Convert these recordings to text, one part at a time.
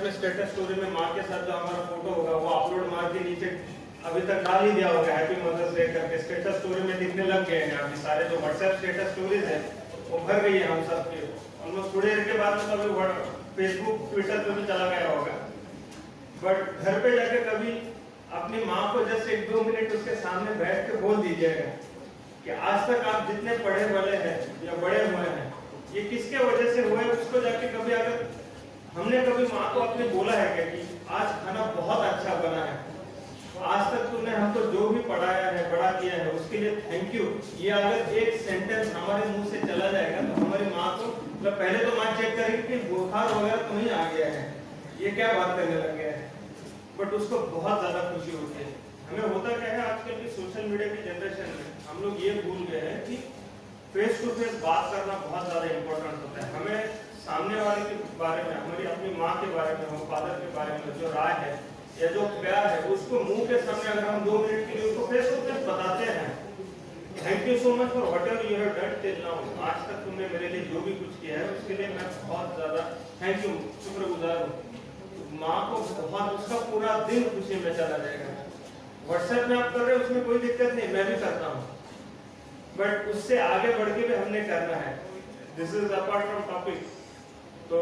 में status story में माँ के साथ जो हमारा फोटो होगा वो अपलोड मार के नीचे अभी तक डाल ही दिया होगा हैप्पी मदर्स डे करके। स्टेटस स्टोरी में दिखने लग गए हैं अभी सारे जो व्हाट्सएप स्टेटस स्टोरीज है वो भर गई है हम सब की। ऑलमोस्ट थोड़ी देर के बाद में कभी फेसबुक ट्विटर पे भी चला गया होगा। बट घर पे जाके कभी अपनी माँ को जस्ट 1-2 मिनट उसके सामने बैठ के बोल दीजिएगा कि आज तक आप जितने पढ़े बड़े हैं या बड़े हुए हैं ये किसके वजह से हुए। उसको जाके कभी अगर हमने कभी माँ को अपने बोला है क्या कि आज खाना बहुत अच्छा बना है, आज तक तुमने हमको जो भी पढ़ाया है बड़ा किया है उसके लिए थैंक यू, ये अगर एक सेंटेंस हमारे मुंह से चला जाएगा तो हमारी माँ को मतलब पहले तो माँ चेक करेगी कि बुखार वगैरह तो नहीं आ गया है, ये क्या बात करने लग गया है, बट उसको बहुत ज्यादा खुशी होती है। हमें होता क्या है आजकल की सोशल मीडिया की जनरेशन में हम लोग ये भूल गए हैं कि फेस टू फेस बात करना बहुत ज्यादा इंपॉर्टेंट होता है। हमें सामने वाले के बारे में, हमारी अपनी माँ के बारे में, हम फादर के बारे में जो राय है या जो प्यार है उसको मुंह के सामने अगर हम 2 मिनट के लिए उसको फेस टू फेस बताते हैं, thank you so much for whatever you have done till now, आज तक तुमने मेरे लिए जो भी कुछ किया है उसके लिए मैं बहुत ज्यादा थैंक यू शुक्रगुजार हूँ। माँ को बहुत उसका पूरा दिन खुशी में चला जाएगा। व्हाट्सएप में आप कर रहे हो उसमें कोई दिक्कत नहीं, मैं भी करता हूँ, बट उससे आगे बढ़ के भी हमने करना है। This is apart from topic. तो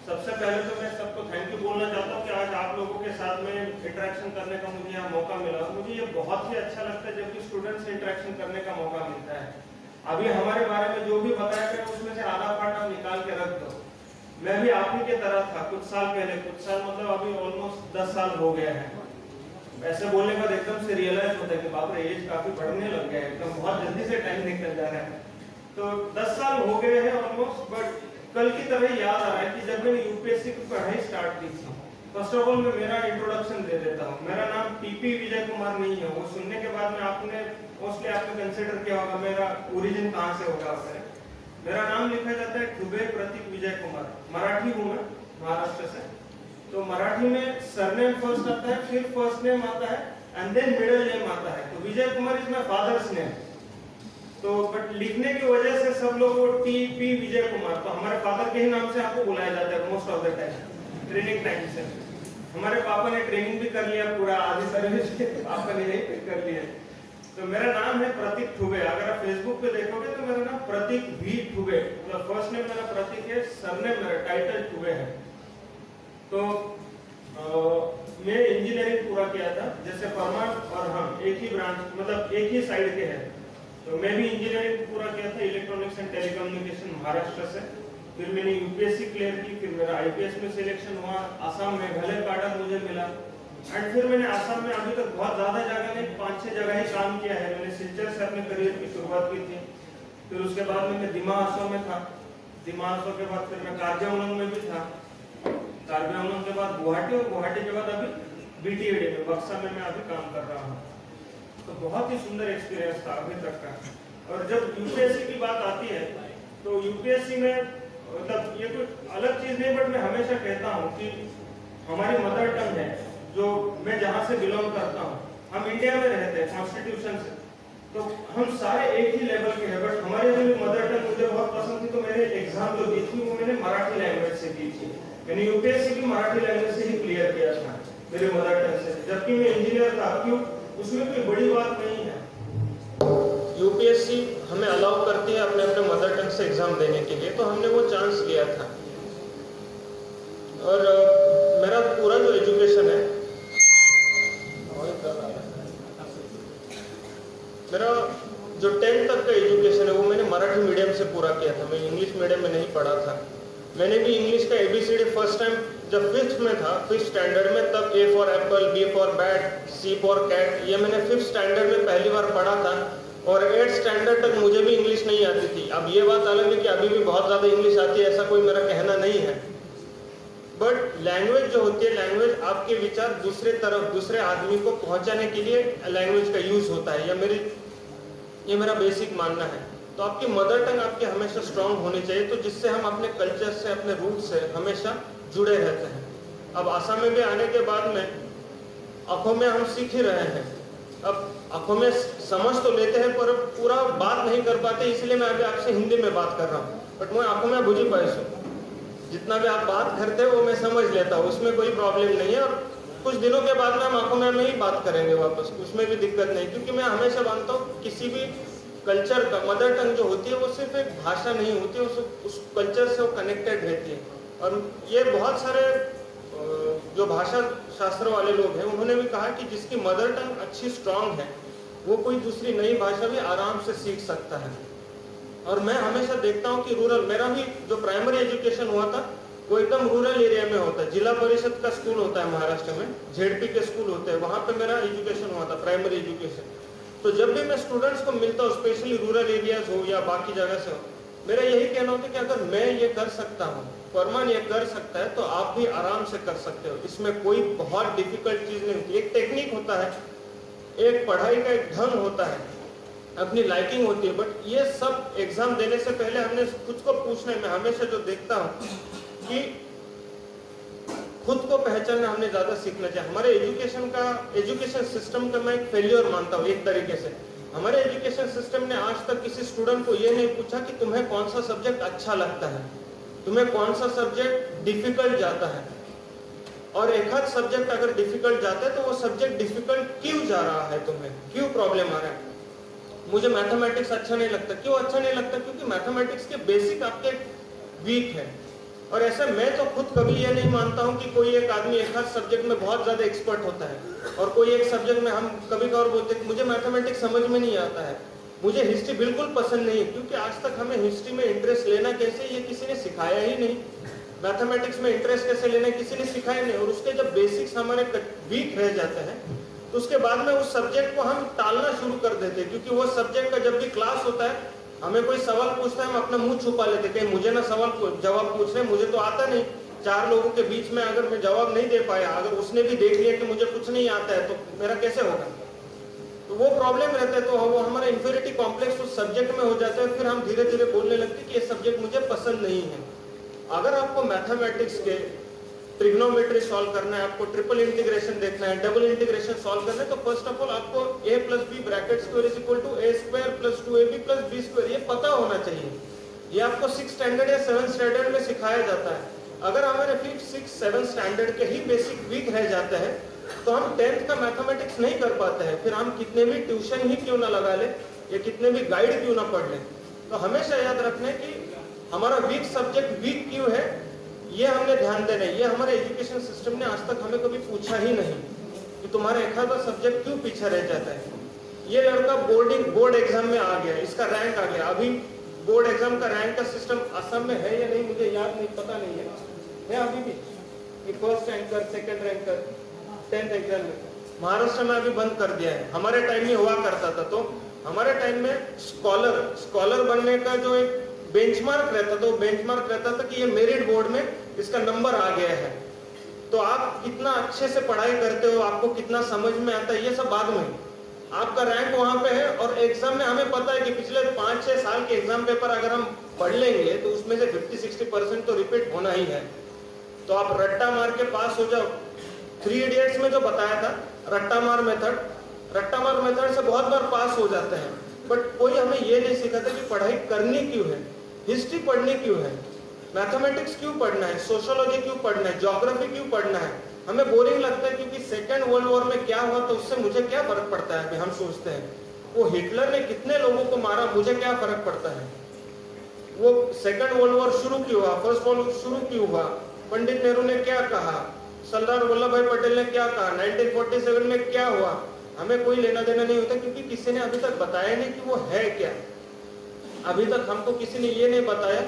सबसे पहले तो मैं सबको थैंक यू बोलना चाहता हूँ कि आज आप लोगों के साथ में इंटरेक्शन करने का मुझे यहाँ मौका मिला। मुझे ये बहुत ही अच्छा लगता है जबकि स्टूडेंट से इंटरेक्शन करने का मौका मिलता है। अभी हमारे बारे में जो भी बताया गया उसमें से आधा पार्ट आप निकाल के रख दो। मैं भी आप ही की तरह था कुछ साल पहले, कुछ साल मतलब अभी ऑलमोस्ट 10 साल हो गया है। ऐसे बोलने के बाद एकदम से रियलाइज होता है कि बाप रे एज काफी बढ़ने लग गया है, एकदम बहुत जल्दी से टाइम निकल जा रहा है। तो 10 साल हो गए हैं ऑलमोस्ट, बट कल की तरह याद आ रहा है कि जब मैंने यूपीएससी की पढ़ाई स्टार्ट की थी, फर्स्ट ऑफ ऑल मैं मेरा इंट्रोडक्शन दे देता हूँ। मेरा नाम टीपी विजय कुमार नहीं है, वो सुनने के बाद में आपने मोस्टली आपने कंसिडर किया होगा मेरा ओरिजिन कहाँ से होगा। मेरा नाम लिखा जाता है ठुबे प्रतीक विजय कुमार। मराठी हूँ मैं, महाराष्ट्र से। तो मराठी में सरनेम फर्स्ट आता है, फिर फर्स्ट नेम आता है एंड देन मिडिल नेम आता है। तो Vijay Kumar is my father's name. तो बट लिखने की वजह से सब लोग वो टीपी विजय कुमार, तो हमारे फादर के ही नाम से आपको बुलाया जाता है most of the time, training time से। हमारे पापा ने ट्रेनिंग भी कर लिया पूरा, आधी सर्विस पापा ने यही कर लिया। तो मेरा नाम है प्रतीक ठुबे। अगर आप फेसबुक पे देखोगे तो मेरा नाम प्रतीक भी ठुबे, मतलब फर्स्ट नेम मेरा प्रतीक है, सरनेम मेरा टाइटल ठुबे है। तो मैं इंजीनियरिंग पूरा किया था, जैसे परमार और हम एक ही ब्रांच मतलब एक ही साइड के हैं। तो मैं भी इंजीनियरिंग पूरा किया था इलेक्ट्रॉनिक्स एंड टेलीकम्युनिकेशन महाराष्ट्र से। फिर मैंने यूपीएससी क्लियर की, फिर मेरा आईपीएस में सिलेक्शन हुआ, आसाम में भले कार्डर मुझे मिला। एंड फिर मैंने आसाम में अभी तक बहुत ज्यादा जगह नहीं, 5-6 जगह ही काम किया है। मैंने सिलचर से अपने करियर की शुरुआत की थी, फिर उसके बाद में मैं दिमाग में था, दिमाग के बाद फिर मैं कार्बी में भी था, कार्बी के बाद गुवाहाटी, और गुवाहाटी के बाद अभी बीटीएडी में बक्सा में मैं अभी काम कर रहा हूँ। तो बहुत ही सुंदर एक्सपीरियंस था अभी तक का। और जब यूपीएससी की बात आती है तो यूपीएससी में मतलब ये कोई अलग चीज नहीं, बट मैं हमेशा कहता हूँ कि हमारी मदर टंग है, जो मैं जहाँ से बिलोंग करता हूँ, हम इंडिया में रहते हैं कॉन्स्टिट्यूशन से, तो हम सारे एक ही लेवल के हैं। बट हमारी जो मदर टंग मुझे बहुत पसंद थी, तो मैंने एग्जाम जो दी थी वो मैंने मराठी लैंग्वेज से दी थी। मैंने यूपीएससी भी मराठी लैंग्वेज से ही क्लियर किया था मेरे मदर टंग से, जबकि मैं इंजीनियर था। क्यों? उसमें कोई बड़ी बात नहीं है। यूपीएससी हमें अलाउ करती है अपने अपने मदर टंग से एग्जाम देने के लिए, तो हमने वो चांस लिया था। और मेरा पूरा जो एजुकेशन है, मेरा जो 10th तक का एजुकेशन है वो मैंने मराठी मीडियम से पूरा किया था। मैं इंग्लिश मीडियम में नहीं पढ़ा था। मैंने भी इंग्लिश का एबीसीडी फर्स्ट टाइम जब 5th में था, 5th स्टैंडर्ड में, तब A for apple, B for bat, C for cat, ये मैंने 5th स्टैंडर्ड में पहली बार पढ़ा था। और 8th स्टैंडर्ड तक मुझे भी इंग्लिश नहीं आती थी। अब ये बात अलग है कि अभी भी बहुत ज़्यादा इंग्लिश आती है, ऐसा कोई मेरा कहना नहीं है। बट लैंग्वेज जो होती है, लैंग्वेज आपके विचार दूसरे तरफ, दूसरे आदमी को पहुंचाने के लिए लैंग्वेज का यूज होता है, ये मेरा बेसिक मानना है। तो आपकी मदर टंग आपकी हमेशा स्ट्रांग होनी चाहिए, तो जिससे हम अपने कल्चर से, अपने रूट से हमेशा जुड़े रहते हैं। अब आसाम में भी आने के बाद में आंखों में हम सीख ही रहे हैं। अब आंखों में समझ तो लेते हैं पर पूरा बात नहीं कर पाते, इसलिए मैं अभी आपसे हिंदी में बात कर रहा हूँ। बट मैं आंखों में बुझी पाई जितना भी आप बात करते हो वो मैं समझ लेता हूँ, उसमें कोई प्रॉब्लम नहीं है। और कुछ दिनों के बाद में हम आंखों में ही बात करेंगे वापस, उसमें भी दिक्कत नहीं, क्योंकि मैं हमेशा मानता हूँ किसी भी कल्चर का मदर टंग जो होती है वो सिर्फ एक भाषा नहीं होती है, उस कल्चर से वो कनेक्टेड रहती है। और ये बहुत सारे जो भाषा शास्त्र वाले लोग हैं उन्होंने भी कहा कि जिसकी मदर टंग अच्छी स्ट्रांग है वो कोई दूसरी नई भाषा भी आराम से सीख सकता है। और मैं हमेशा देखता हूँ कि रूरल, मेरा भी जो प्राइमरी एजुकेशन हुआ था वो एकदम रूरल एरिया में होता है। जिला परिषद का स्कूल होता है महाराष्ट्र में, जेडपी के स्कूल होते हैं, वहां पे मेरा एजुकेशन हुआ था, प्राइमरी एजुकेशन। तो जब भी मैं स्टूडेंट्स को मिलता हूँ, स्पेशली रूरल एरियाज हो या बाकी जगह से हो, मेरा यही कहना होता है कि अगर मैं ये कर सकता हूँ, फरमान ये कर सकता है, तो आप भी आराम से कर सकते हो। इसमें कोई बहुत डिफिकल्ट चीज नहीं होती। एक टेक्निक होता है, एक पढ़ाई का एक ढंग होता है, अपनी लाइकिंग होती है, बट ये सब एग्जाम देने से पहले हमने खुद को पूछना है। मैं हमेशा जो देखता हूँ कि खुद को पहचानना हमने ज्यादा सीखना चाहिए। हमारे एजुकेशन सिस्टम का मैं एक फेल्योर मानता हूँ एक तरीके से। हमारे एजुकेशन सिस्टम ने आज तक किसी स्टूडेंट को ये नहीं पूछा कि तुम्हें कौन सा सब्जेक्ट अच्छा लगता है, तुम्हें कौन सा सब्जेक्ट डिफिकल्ट जाता है। और एक आध सब्जेक्ट अगर डिफिकल्ट जाता है तो वो सब्जेक्ट डिफिकल्ट क्यों जा रहा है, तुम्हें क्यों प्रॉब्लम आ रहा है। मुझे मैथमेटिक्स अच्छा नहीं लगता, क्यों अच्छा नहीं लगता? क्योंकि मैथमेटिक्स के बेसिक आपके वीक है। और ऐसे मैं तो खुद कभी ये नहीं मानता हूँ कि कोई एक आदमी एक हर सब्जेक्ट में बहुत ज्यादा एक्सपर्ट होता है और कोई एक सब्जेक्ट में, हम कभी कभार बोलते हैं कि मुझे मैथमेटिक्स समझ में नहीं आता है, मुझे हिस्ट्री बिल्कुल पसंद नहीं है, क्योंकि आज तक हमें हिस्ट्री में इंटरेस्ट लेना कैसे ये किसी ने सिखाया ही नहीं। मैथमेटिक्स में इंटरेस्ट कैसे लेना किसी ने सिखाया नहीं। और उसके जब बेसिक्स हमारे वीक रह जाते हैं तो उसके बाद में उस सब्जेक्ट को हम टालना शुरू कर देते हैं, क्योंकि वो सब्जेक्ट का जब भी क्लास होता है, हमें कोई सवाल पूछता है, हम अपना मुंह छुपा लेते हैं, मुझे ना जवाब पूछ रहे, मुझे तो आता नहीं। चार लोगों के बीच में अगर मैं जवाब नहीं दे पाया, अगर उसने भी देख लिया कि मुझे कुछ नहीं आता है, तो मेरा कैसे होगा? तो वो प्रॉब्लम रहता है। तो वो हमारा इंफीरियरिटी कॉम्प्लेक्स उस सब्जेक्ट में हो जाता है। फिर हम धीरे धीरे बोलने लगते हैं कि ये सब्जेक्ट मुझे पसंद नहीं है। अगर आपको मैथमेटिक्स के ट्रिग्नोमेट्री सॉल्व करना है, आपको ट्रिपल इंटीग्रेशन देखना है, डबल इंटीग्रेशन सॉल्व करना है, तो फर्स्ट ऑफ ऑल आपको a + b bracket square is equal to a² + 2ab + b² ये पता होना चाहिए। ये आपको 6th स्टैंडर्ड या 7th स्टैंडर्ड में सिखाया जाता है। अगर हमारे 5th 6th 7th स्टैंडर्ड के ही बेसिक वीक रह जाते हैं तो हम 10th का मैथमेटिक्स नहीं कर पाते हैं। फिर हम कितने भी ट्यूशन ही क्यों ना लगा ले या कितने भी गाइड क्यों ना पढ़ ले। तो हमेशा याद रखना है कि हमारा वीक सब्जेक्ट वीक क्यों है, ये हमने ध्यान देना है। ये हमारे एजुकेशन सिस्टम ने आज तक हमें कभी पूछा ही नहीं कि तुम्हारा एक आधा सब्जेक्ट क्यों पीछे रह जाता है। ये लड़का बोर्ड एग्जाम में आ गया, इसका रैंक आ गया। अभी बोर्ड एग्जाम का रैंक का सिस्टम असम में है या नहीं मुझे याद नहीं, पता नहीं है अभी भी। First ranker, second ranker 10th exam में महाराष्ट्र में अभी बंद कर दिया है। हमारे टाइम में हुआ करता था। तो हमारे टाइम में स्कॉलर बनने का जो एक बेंचमार्क रहता था, वो बेंचमार्क रहता था कि ये मेरिट बोर्ड में इसका नंबर आ गया है। तो आप कितना अच्छे से पढ़ाई करते हो, आपको कितना समझ में आता है, ये सब बाद में। आपका रैंक वहां पे है और एग्जाम में हमें पता है कि पिछले 5-6 साल के एग्जाम पेपर अगर हम पढ़ लेंगे तो उसमें से 50-60% तो रिपीट होना ही है। तो आप रट्टा मार के पास हो जाओ। 3 इडियट्स में जो बताया था रट्टा मार मेथड से बहुत बार पास हो जाते हैं। बट कोई हमें ये नहीं सिखाता कि पढ़ाई करनी क्यों है, हिस्ट्री पढ़नी क्यों है, मैथमेटिक्स क्यों पढ़ना है, सोशियोलॉजी क्यों पढ़ना है, ज्योग्राफी क्यों पढ़ना है। हमें बोरिंग लगता है क्योंकि सेकेंड वर्ल्ड वॉर में क्या हुआ तो उससे मुझे क्या फर्क पड़ता है। हम सोचते हैं वो हिटलर ने कितने लोगों को मारा, मुझे क्या फर्क पड़ता है। वो सेकेंड वर्ल्ड वॉर शुरू क्यों हुआ, फर्स्ट वर्ल्ड वॉर शुरू क्यों हुआ, पंडित नेहरू ने क्या कहा, सरदार वल्लभ भाई पटेल ने क्या कहा, 1947 में क्या हुआ, हमें कोई लेना देना नहीं होता, क्योंकि किसी ने अभी तक बताया नहीं कि वो है क्या। अभी तक हमको किसी ने ये नहीं बताया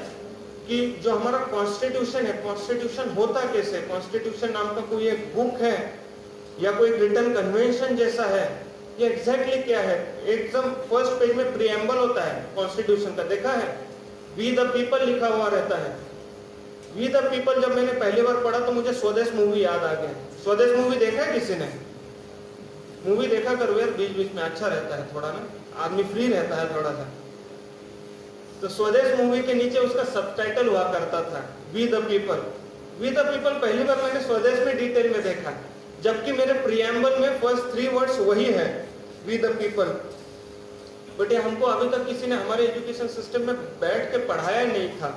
कि जो हमारा कॉन्स्टिट्यूशन है, कॉन्स्टिट्यूशन होता कैसे। कॉन्स्टिट्यूशन नाम का कोई एक बुक है या कोई रिटन कन्वेंशन जैसा है, ये एग्जैक्टली क्या है। एकदम फर्स्ट पेज में प्रीएम्बल होता है कॉन्स्टिट्यूशन का, देखा है, वी द पीपल लिखा हुआ रहता है। वी द पीपल जब मैंने पहली बार पढ़ा तो मुझे स्वदेश मूवी याद आ गया। स्वदेश मूवी देखा है किसी ने? मूवी देखा करो यार, बीच बीच में अच्छा रहता है, थोड़ा ना आदमी फ्री रहता है थोड़ा सा। तो स्वदेश मूवी के नीचे उसका सबटाइटल हुआ करता था we the people. We the people पहली बार मैंने स्वदेश में डिटेल में देखा, जबकि मेरे प्रीएम्बल में फर्स्ट 3 वर्ड्स वही है, वी द पीपल। बट ये हमको अभी तक किसी ने हमारे एजुकेशन सिस्टम में बैठ के पढ़ाया नहीं था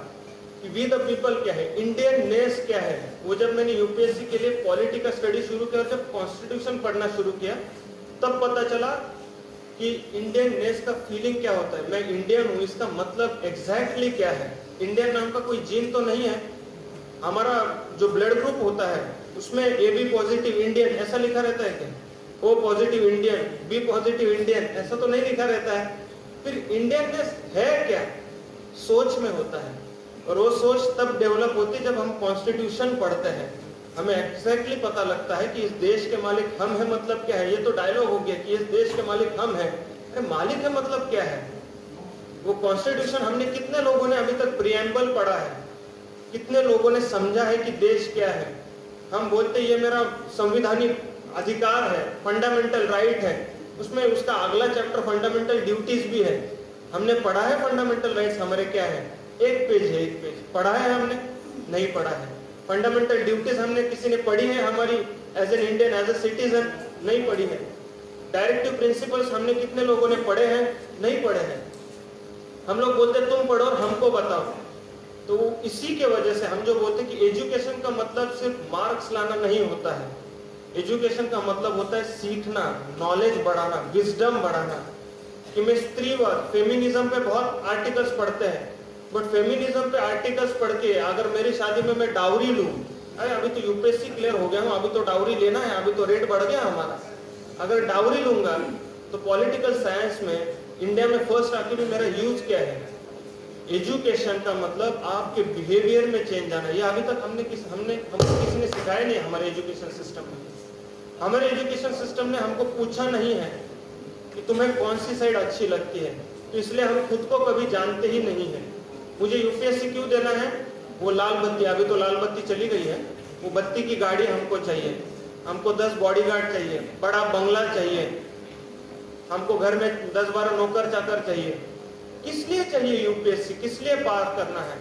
कि वी द पीपल क्या है, इंडियन नेस क्या है। वो जब मैंने यूपीएससी के लिए पॉलिटी का स्टडी शुरू किया और जब कॉन्स्टिट्यूशन पढ़ना शुरू किया तब पता चला कि इंडियन नेस का फीलिंग क्या होता है। मैं इंडियन हूँ इसका मतलब एग्जैक्टली क्या है। इंडियन नाम का कोई जीन तो नहीं है। हमारा जो ब्लड ग्रुप होता है उसमें AB पॉजिटिव इंडियन ऐसा लिखा रहता है क्या? O positive Indian, B positive Indian ऐसा तो नहीं लिखा रहता है। फिर इंडियननेस है क्या? सोच में होता है, और वो सोच तब डेवलप होती है जब हम कॉन्स्टिट्यूशन पढ़ते हैं। हमें एग्जैक्टली पता लगता है कि इस देश के मालिक हम हैं मतलब क्या है। ये तो डायलॉग हो गया कि इस देश के मालिक हम हैं, अरे मालिक है मतलब क्या है। वो कॉन्स्टिट्यूशन हमने कितने लोगों ने अभी तक प्रिएम्बल पढ़ा है, कितने लोगों ने समझा है कि देश क्या है। हम बोलते ये मेरा संविधानिक अधिकार है, फंडामेंटल राइट है, उसमें उसका अगला चैप्टर फंडामेंटल ड्यूटीज भी है। हमने पढ़ा है फंडामेंटल राइट्स हमारे क्या है? एक पेज है, एक पेज पढ़ा है हमने? नहीं पढ़ा है। फंडामेंटल ड्यूटीज हमने किसी ने पढ़ी है हमारी as an Indian, as a citizen? नहीं पढ़ी है। डायरेक्टिव प्रिंसिपल्स हमने कितने लोगों ने पढ़े हैं? नहीं पढ़े हैं। हम लोग बोलते तुम पढ़ो और हमको बताओ। तो इसी के वजह से हम जो बोलते हैं कि एजुकेशन का मतलब सिर्फ मार्क्स लाना नहीं होता है। एजुकेशन का मतलब होता है सीखना, नॉलेज बढ़ाना, विजडम बढ़ाना। कि मैं स्त्रीवाद, फेमिनिज्म पे बहुत आर्टिकल्स पढ़ते हैं, बट फेमिनिज्म पे आर्टिकल्स पढ़ के अगर मेरी शादी में मैं डाउरी लूं, अरे अभी तो यूपीएससी क्लियर हो गया हूं, अभी तो डाउरी लेना है, अभी तो रेट बढ़ गया हमारा। अगर डाउरी लूंगा तो पॉलिटिकल साइंस में इंडिया में फर्स्ट आके भी मेरा यूज क्या है? एजुकेशन का मतलब आपके बिहेवियर में चेंज आना। ये अभी तक हमको किसी ने सिखाया नहीं हमारे एजुकेशन सिस्टम में। हमारे एजुकेशन सिस्टम ने हमको पूछा नहीं है कि तुम्हें कौन सी साइड अच्छी लगती है, तो इसलिए हम खुद को कभी जानते ही नहीं है। मुझे यूपीएससी क्यों देना है? वो लाल बत्ती, अभी तो लाल बत्ती चली गई है, वो बत्ती की गाड़ी हमको चाहिए, हमको 10 बॉडीगार्ड चाहिए, बड़ा बंगला चाहिए, हमको घर में 10-12 नौकर चाकर चाहिए। किस लिए चाहिए यूपीएससी? किस लिए पार करना है?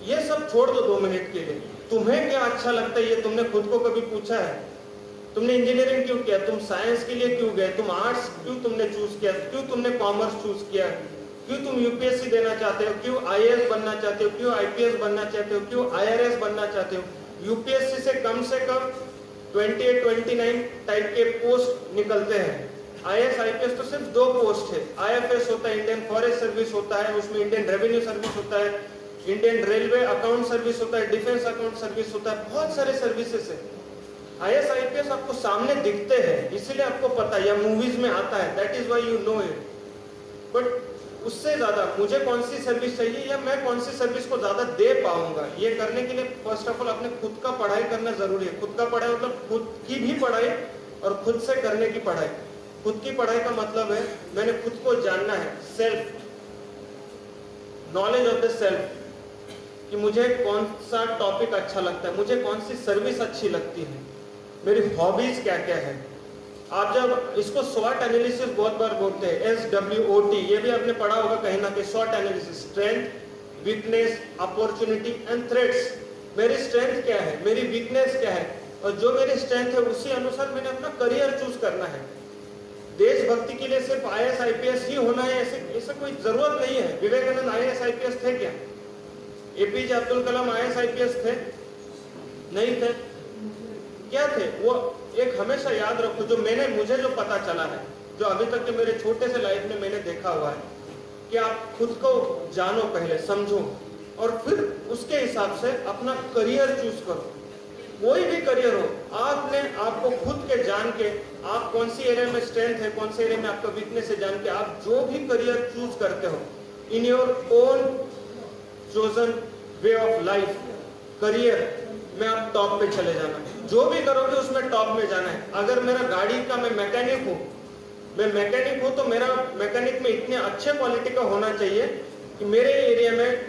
ये सब छोड़ दो 2 मिनट के लिए। तुम्हें क्या अच्छा लगता है ये तुमने खुद को कभी पूछा है? तुमने इंजीनियरिंग क्यों किया? तुम साइंस के लिए क्यों गए? तुम आर्ट्स क्यों तुमने चूज किया? क्यों तुमने कॉमर्स चूज किया? क्यों तुम यूपीएससी देना चाहते हो? क्यों आईएएस बनना चाहते हो? क्यों आईपीएस बनना चाहते हो? क्यों आईआरएस बनना चाहते हो? यूपीएससी से कम 28-29 टाइप के पोस्ट निकलते हैं। आईएएस आईपीएस तो सिर्फ 2 पोस्ट है। आईएफएस होता है, इंडियन फॉरेस्ट सर्विस होता है, उसमें इंडियन रेवेन्यू सर्विस होता है, इंडियन रेलवे अकाउंट सर्विस होता है, डिफेंस अकाउंट सर्विस होता है, बहुत सारे सर्विसेज है। आईएएस आईपीएस आपको सामने दिखते हैं इसीलिए आपको पता है, या मूवीज में आता है, that is why you know it. But उससे ज्यादा मुझे कौन सी सर्विस चाहिए या मैं कौन सी सर्विस को ज्यादा दे पाऊंगा, ये करने के लिए फर्स्ट ऑफ ऑल अपने खुद का पढ़ाई करना जरूरी है। खुद का पढ़ाई मतलब खुद की भी पढ़ाई और खुद से करने की पढ़ाई। खुद की पढ़ाई का मतलब है मैंने खुद को जानना है, self knowledge of the self, कि मुझे कौन सा टॉपिक अच्छा लगता है, मुझे कौन सी सर्विस अच्छी लगती है, मेरी हॉबीज क्या क्या है। आप जब इसको स्वॉट एनालिसिस बहुत बार बोलते हैं, SWOT, ये भी आपने पढ़ा होगा कहीं ना कहीं। स्वॉट analysis, strength, weakness, opportunity and threats. मेरी स्ट्रेंथ क्या है, मेरी वीकनेस क्या है, और जो मेरी स्ट्रेंथ है उसी अनुसार मैंने अपना करियर चूज करना है। देशभक्ति के लिए सिर्फ आईएएस आईपीएस ही होना है ऐसे कोई जरूरत नहीं है। विवेकानंद आईएएस आईपीएस थे क्या? APJ Abdul Kalam IAS IPS थे? नहीं थे। क्या थे वो? एक हमेशा याद रखो, जो मुझे जो पता चला है, जो अभी तक के मेरे छोटे से लाइफ में मैंने देखा हुआ है, कि आप खुद को जानो, पहले समझो, और फिर उसके हिसाब से अपना करियर चूज करो। कोई भी करियर हो, आपने आपको खुद के जान के, आप कौन सी एरिया में स्ट्रेंथ है, कौन से एरिया में आपका वीकनेस है, जान के आप जो भी करियर चूज करते हो in your own chosen way of life, career में आप टॉप पे चले जाना है। जो भी करोगे उसमें टॉप में जाना है। अगर मेरा गाड़ी का मैं मैकेनिक हूँ तो मेरा मैकेनिक में इतने अच्छे क्वालिटी का होना चाहिए कि मेरे एरिया में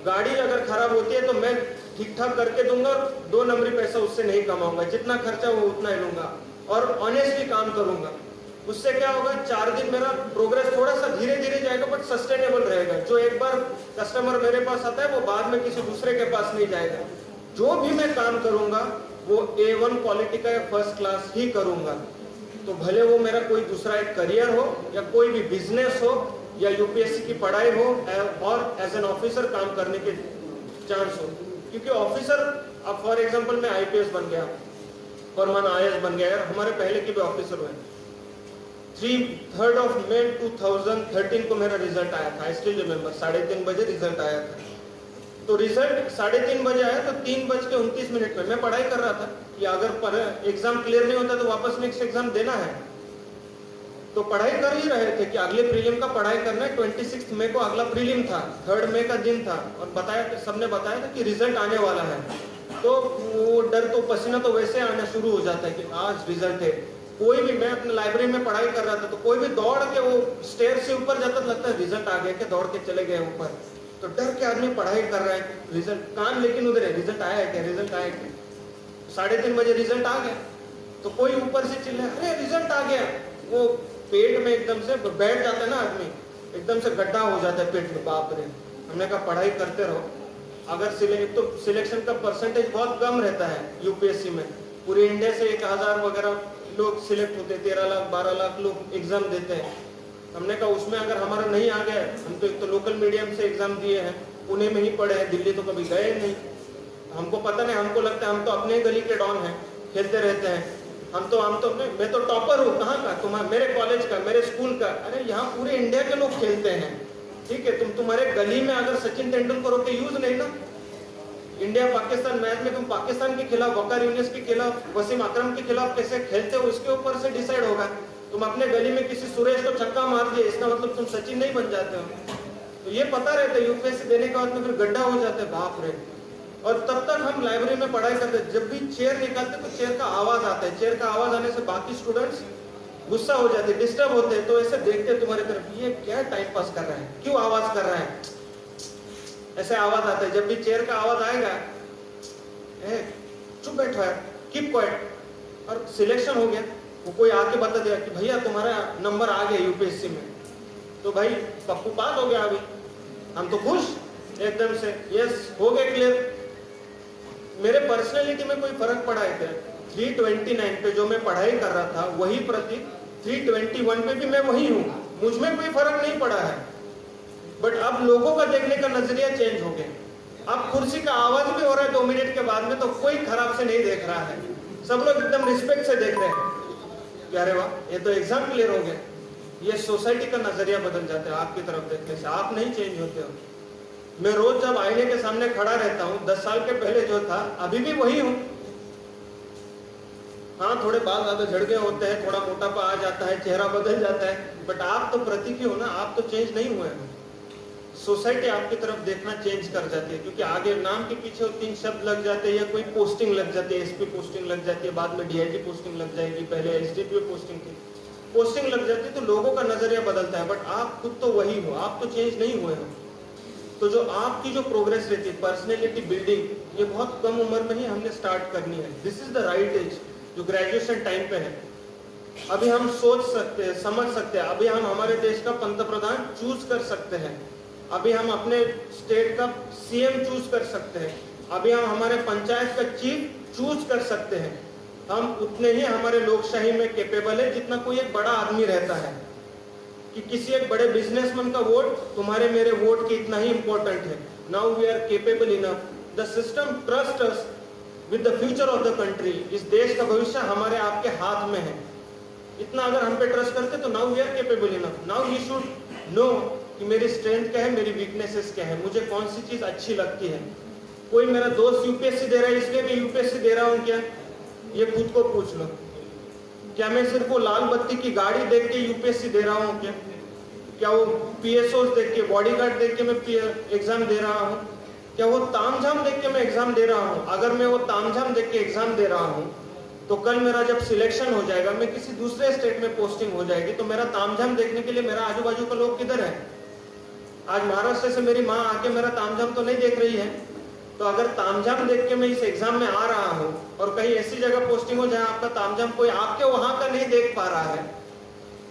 गाड़ी अगर खराब होती है तो मैं ठीक ठाक करके दूंगा, 2 नंबरी पैसा उससे नहीं कमाऊंगा, जितना खर्चा वो उतना ही लूंगा, और ऑनेस्टली काम करूंगा। उससे क्या होगा, 4 दिन मेरा प्रोग्रेस थोड़ा सा धीरे धीरे जाएगा बट सस्टेनेबल रहेगा। जो एक बार कस्टमर मेरे पास आता है वो बाद में किसी दूसरे के पास नहीं जाएगा। जो भी मैं काम करूंगा वो A1 क्वालिटी का या फर्स्ट क्लास ही करूंगा। तो भले वो मेरा कोई दूसरा एक करियर हो, या कोई भी बिजनेस हो, या यूपीएससी की पढ़ाई हो, और एज एन ऑफिसर काम करने के चांस हो, क्योंकि ऑफिसर, अब फॉर एग्जांपल मैं आईपीएस बन गया और मन आईएएस बन गया, हमारे पहले के भी ऑफिसर हुए। 3 May 2013 को मेरा रिजल्ट आया था, आई स्टिल रिमेम्बर, 3:30 बजे रिजल्ट आया था। तो रिजल्ट 3:30 बजे आया, तो 3:29 में मैं पढ़ाई कर रहा था कि अगर एग्जाम क्लियर नहीं होता तो वापस नेक्स्ट एग्जाम देना है। तो पढ़ाई कर ही रहे थे कि अगले प्रीलिम का पढ़ाई करना है। 26 मई को अगला प्रीलिम था, 3 मई का दिन था, और बताया, सबने बताया था कि रिजल्ट आने वाला है। तो वो डर, तो पसीना तो वैसे आना शुरू हो जाता है कि आज रिजल्ट है। कोई भी, मैं अपने लाइब्रेरी में पढ़ाई कर रहा था, तो कोई भी दौड़ के वो स्टेयर से ऊपर जाता, लगता है रिजल्ट आ गया, कि दौड़ के चले गए ऊपर। तो डर के आदमी पढ़ाई कर रहा है, रिजल्ट कान लेकिन उधर है, रिजल्ट आया है क्या, रिजल्ट आया क्या। 3:30 बजे रिजल्ट आ गया, तो कोई ऊपर से चिल्लाए, अरे रिजल्ट आ गया। वो पेट में एकदम से बैठ जाता है ना आदमी, एकदम से गड्ढा हो जाता है पेट में, बाप रे। हमने कहा पढ़ाई करते रहो, अगर तो सिलेक्शन का परसेंटेज बहुत कम रहता है यूपीएससी में। पूरे इंडिया से 1000 वगैरह लोग सिलेक्ट होते हैं, 13 लाख 12 लाख लोग एग्जाम देते हैं। हमने कहा उसमें अगर हमारा नहीं आ गया, हम तो एक तो लोकल मीडियम से एग्जाम दिए हैं, पुणे में ही पढ़े हैं, दिल्ली तो कभी गए नहीं, हमको पता नहीं। हमको लगता है हम तो अपने गली के डॉन हैं, खेलते रहते हैं। हम तो मैं तो टॉपर हूँ, कहाँ का, तुम्हारे, मेरे कॉलेज का, मेरे स्कूल का। अरे यहाँ पूरे इंडिया के लोग खेलते हैं, ठीक है। तुम्हारे गली में अगर सचिन तेंदुलकर हो के यूज नहीं ना, इंडिया पाकिस्तान मैच में तुम पाकिस्तान के खिलाफ, वकार यूनिस के खिलाफ, वसीम अकरम के खिलाफ कैसे खेलते हो, उसके ऊपर से डिसाइड होगा। तुम अपने गली में किसी सुरेश को छक्का मार दिए, इसका मतलब तुम सचिन नहीं बन जाते हो। तो ये पता रहता है, यूपीएससी देने के बाद में फिर गड्ढा हो जाता है, बाप रे। और तब तक हम लाइब्रेरी में पढ़ाई करते, जब भी चेयर निकालते तो चेयर का आवाज आता है। चेयर का आवाज आने से बाकी स्टूडेंट्स गुस्सा हो जाते, डिस्टर्ब होते, तो ऐसे देखते तुम्हारी तरफ, ये क्या टाइम पास कर रहा है, क्यों आवाज कर रहा है, ऐसे आवाज आता है। जब भी चेयर का आवाज आएगा, चुप बैठो है, कीप क्वाइट। और सिलेक्शन हो गया, वो कोई आके बता दिया कि भैया तुम्हारा नंबर आ गया यूपीएससी में, तो भाई पप्पू पास हो गया। अभी हम तो खुश एकदम से, यस हो गया क्लियर। मेरे पर्सनैलिटी में कोई फर्क पड़ा है क्या? 329 पे जो मैं पढ़ाई कर रहा था वही प्रतीक 321 पे भी मैं वही हूँ, मुझ में कोई फर्क नहीं पड़ा है। बट अब लोगों का देखने का नजरिया चेंज हो गया। अब कुर्सी का आवाज भी हो रहा है 2 मिनट के बाद में, तो कोई खराब से नहीं देख रहा है, सब लोग एकदम रिस्पेक्ट से देख रहे हैं कि अरे वाह, ये तो एग्जाम क्लियर हो गया। ये सोसाइटी का नजरिया बदल जाता है आपकी तरफ देखने से, आप नहीं चेंज होते हो। मैं रोज जब आईने के सामने खड़ा रहता हूँ, 10 साल के पहले जो था अभी भी वही हूँ। हाँ, थोड़े बाल ज्यादा झड़ गए होते हैं, थोड़ा मोटापा आ जाता है, चेहरा बदल जाता है, बट आप तो प्रतीक ही हो ना, आप तो चेंज नहीं हुए हैं। सोसाइटी आपकी तरफ देखना चेंज कर जाती है, क्योंकि आगे नाम के पीछे 3 शब्द लग जाते हैं, या कोई पोस्टिंग लग जाती है, एसपी पोस्टिंग लग जाती है, बाद में डीआईजी पोस्टिंग लग जाएगी, पहले एसडीपीओ पोस्टिंग थी, पोस्टिंग लग जाती है, तो लोगों का नजरिया बदलता है। बट आप खुद तो वही हो, आप तो चेंज नहीं हुए हो। तो जो आपकी जो प्रोग्रेस रहती है, पर्सनैलिटी बिल्डिंग, ये बहुत कम उम्र में ही हमने स्टार्ट करनी है। This is the right age, जो ग्रेजुएशन टाइम पे है। अभी हम सोच सकते हैं, समझ सकते हैं, अभी हम हमारे देश का पंतप्रधान चूज कर सकते हैं, अभी हम अपने स्टेट का सीएम चूज कर सकते हैं, अभी हम हमारे पंचायत का चीफ चूज कर सकते हैं। हम उतने ही हमारे लोकशाही में कैपेबल है जितना कोई एक बड़ा आदमी रहता है। कि किसी एक बड़े बिजनेसमैन का वोट तुम्हारे मेरे वोट के इतना ही इंपॉर्टेंट है। Now we are capable enough, the system trust us with the future of the country. इस देश का भविष्य हमारे आपके हाथ में है। इतना अगर हम पे ट्रस्ट करते तो now we are capable enough. Now we should know कि मेरी स्ट्रेंथ क्या है, मेरी वीकनेसेस क्या है, मुझे कौन सी चीज अच्छी लगती है। कोई मेरा दोस्त यूपीएससी दे रहा है इसलिए मैं यूपीएससी दे रहा हूँ क्या? ये खुद को पूछ लो। क्या मैं सिर्फ वो लाल बत्ती की गाड़ी देख के यूपीएससी दे रहा हूँ क्या? क्या वो पीएसओ देख के, बॉडीगार्ड देख के मैं एग्जाम दे रहा हूँ? क्या वो तामझाम देख के मैं एग्जाम दे रहा हूँ? अगर मैं वो तामझाम देख के एग्जाम दे रहा हूँ तो कल मेरा जब सिलेक्शन हो जाएगा, मैं किसी दूसरे स्टेट में पोस्टिंग हो जाएगी, तो मेरा तामझाम देखने के लिए मेरा आजू बाजू का लोग किधर है? आज महाराष्ट्र से मेरी माँ आके मेरा तामझाम तो नहीं देख रही है। तो अगर तामझाम देख के मैं इस एग्जाम में आ रहा हूँ और कहीं ऐसी जगह पोस्टिंग हो जहाँ आपका तामझाम कोई आपके वहां का नहीं देख पा रहा है,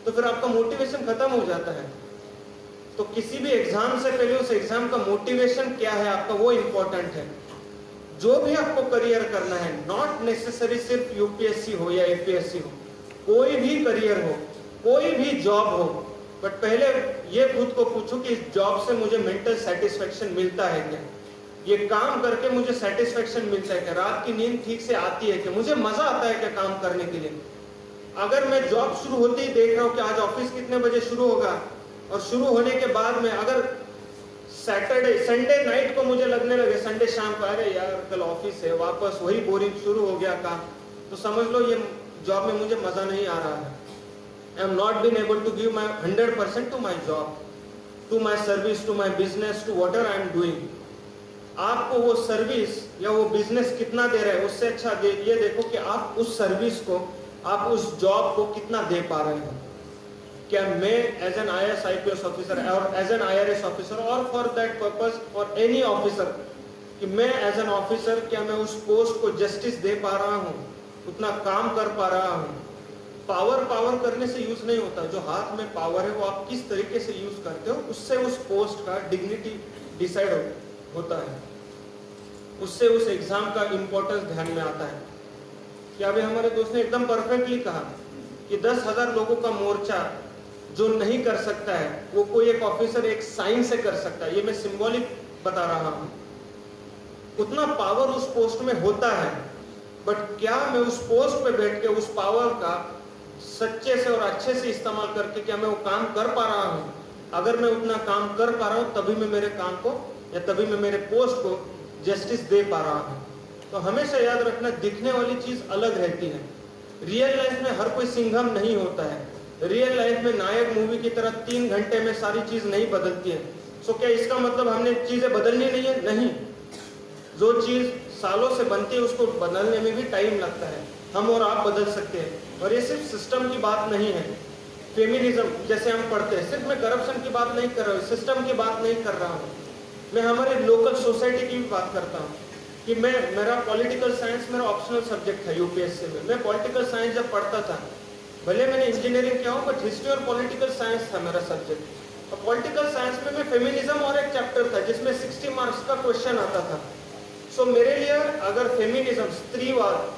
तो फिर आपका मोटिवेशन खत्म हो जाता है। तो किसी भी एग्जाम से पहले उस एग्जाम का मोटिवेशन क्या है आपका, वो इंपॉर्टेंट है। जो भी आपको करियर करना है, नॉट नेसेसरी सिर्फ यूपीएससी हो या एपीएससी हो, कोई भी करियर हो, कोई भी जॉब हो, बट पहले ये खुद को पूछो कि इस जॉब से मुझे मेंटल सेटिस्फेक्शन मिलता है क्या? ये काम करके मुझे सेटिस्फेक्शन मिलता है, कि रात की नींद ठीक से आती है, कि मुझे मजा आता है क्या काम करने के लिए। अगर मैं जॉब शुरू होते ही देख रहा हूँ कि आज ऑफिस कितने बजे शुरू होगा, और शुरू होने के बाद में अगर संडे नाइट को मुझे लगने लगे, संडे शाम को, अरे यार कल ऑफिस है, वापस वही बोरिंग शुरू हो गया काम, तो समझ लो ये जॉब में मुझे मजा नहीं आ रहा है। I am not been able to give my 100% to my job, to my service, to my business, to whatever I am doing. आपको वो सर्विस या वो बिजनेस कितना दे रहा है, उससे अच्छा ये देखो कि आप उस सर्विस को, आप उस जॉब को कितना दे पा रहे हो। क्या मैं as an IAS IPS officer और एज एन IRS ऑफिसर, और for that purpose for any officer, कि मैं एज एन ऑफिसर क्या मैं उस पोस्ट को जस्टिस दे पा रहा हूँ, उतना काम कर पा रहा हूँ। पावर करने से यूज नहीं होता, जो हाथ में पावर है वो आप किस तरीके से यूज करते हो, उससे उस पोस्ट का डिग्निटी डिसाइड होता है, उससे उस एग्जाम का इंपॉर्टेंस ध्यान में आता है। क्या अभी हमारे दोस्त ने एकदम परफेक्टली कहा कि 10,000 लोगों का मोर्चा जो नहीं कर सकता है वो कोई एक ऑफिसर एक साइन से कर सकता है। ये मैं सिंबॉलिक बता रहा हूं, उतना पावर उस पोस्ट में होता है। बट क्या मैं उस पोस्ट पे बैठ के उस पावर का सच्चे से और अच्छे से इस्तेमाल करके क्या मैं वो काम कर पा रहा हूं? अगर मैं उतना काम कर पा रहा हूं तभी मैं मेरे काम को या तभी मैं मेरे पोस्ट को जस्टिस दे पा रहा हूं। तो हमेशा याद रखना, दिखने वाली चीज अलग रहती है। रियल लाइफ में हर कोई सिंघम नहीं होता है। रियल लाइफ में नायक मूवी की तरह 3 घंटे में सारी चीज नहीं बदलती है। सो क्या इसका मतलब हमने चीजें बदलनी नहीं है? नहीं, जो चीज सालों से बनती है उसको बदलने में भी टाइम लगता है। हम और आप बदल सकते हैं। और ये सिर्फ सिस्टम की बात नहीं है। फेमिनिज्म जैसे हम पढ़ते हैं, सिर्फ मैं करप्शन की बात नहीं कर रहा हूँ, सिस्टम की बात नहीं कर रहा हूँ, मैं हमारे लोकल सोसाइटी की भी बात करता हूँ। कि मेरा पॉलिटिकल साइंस मेरा ऑप्शनल सब्जेक्ट था यूपीएससी में। मैं पॉलिटिकल साइंस जब पढ़ता था, भले मैंने इंजीनियरिंग किया हो, बट हिस्ट्री और पॉलिटिकल साइंस था मेरा सब्जेक्ट। और पॉलिटिकल साइंस में मैं फेमिनिज्म और एक चैप्टर था जिसमें 60 मार्क्स का क्वेश्चन आता था। सो मेरे लिए अगर फेमिनिज्म, स्त्रीवाद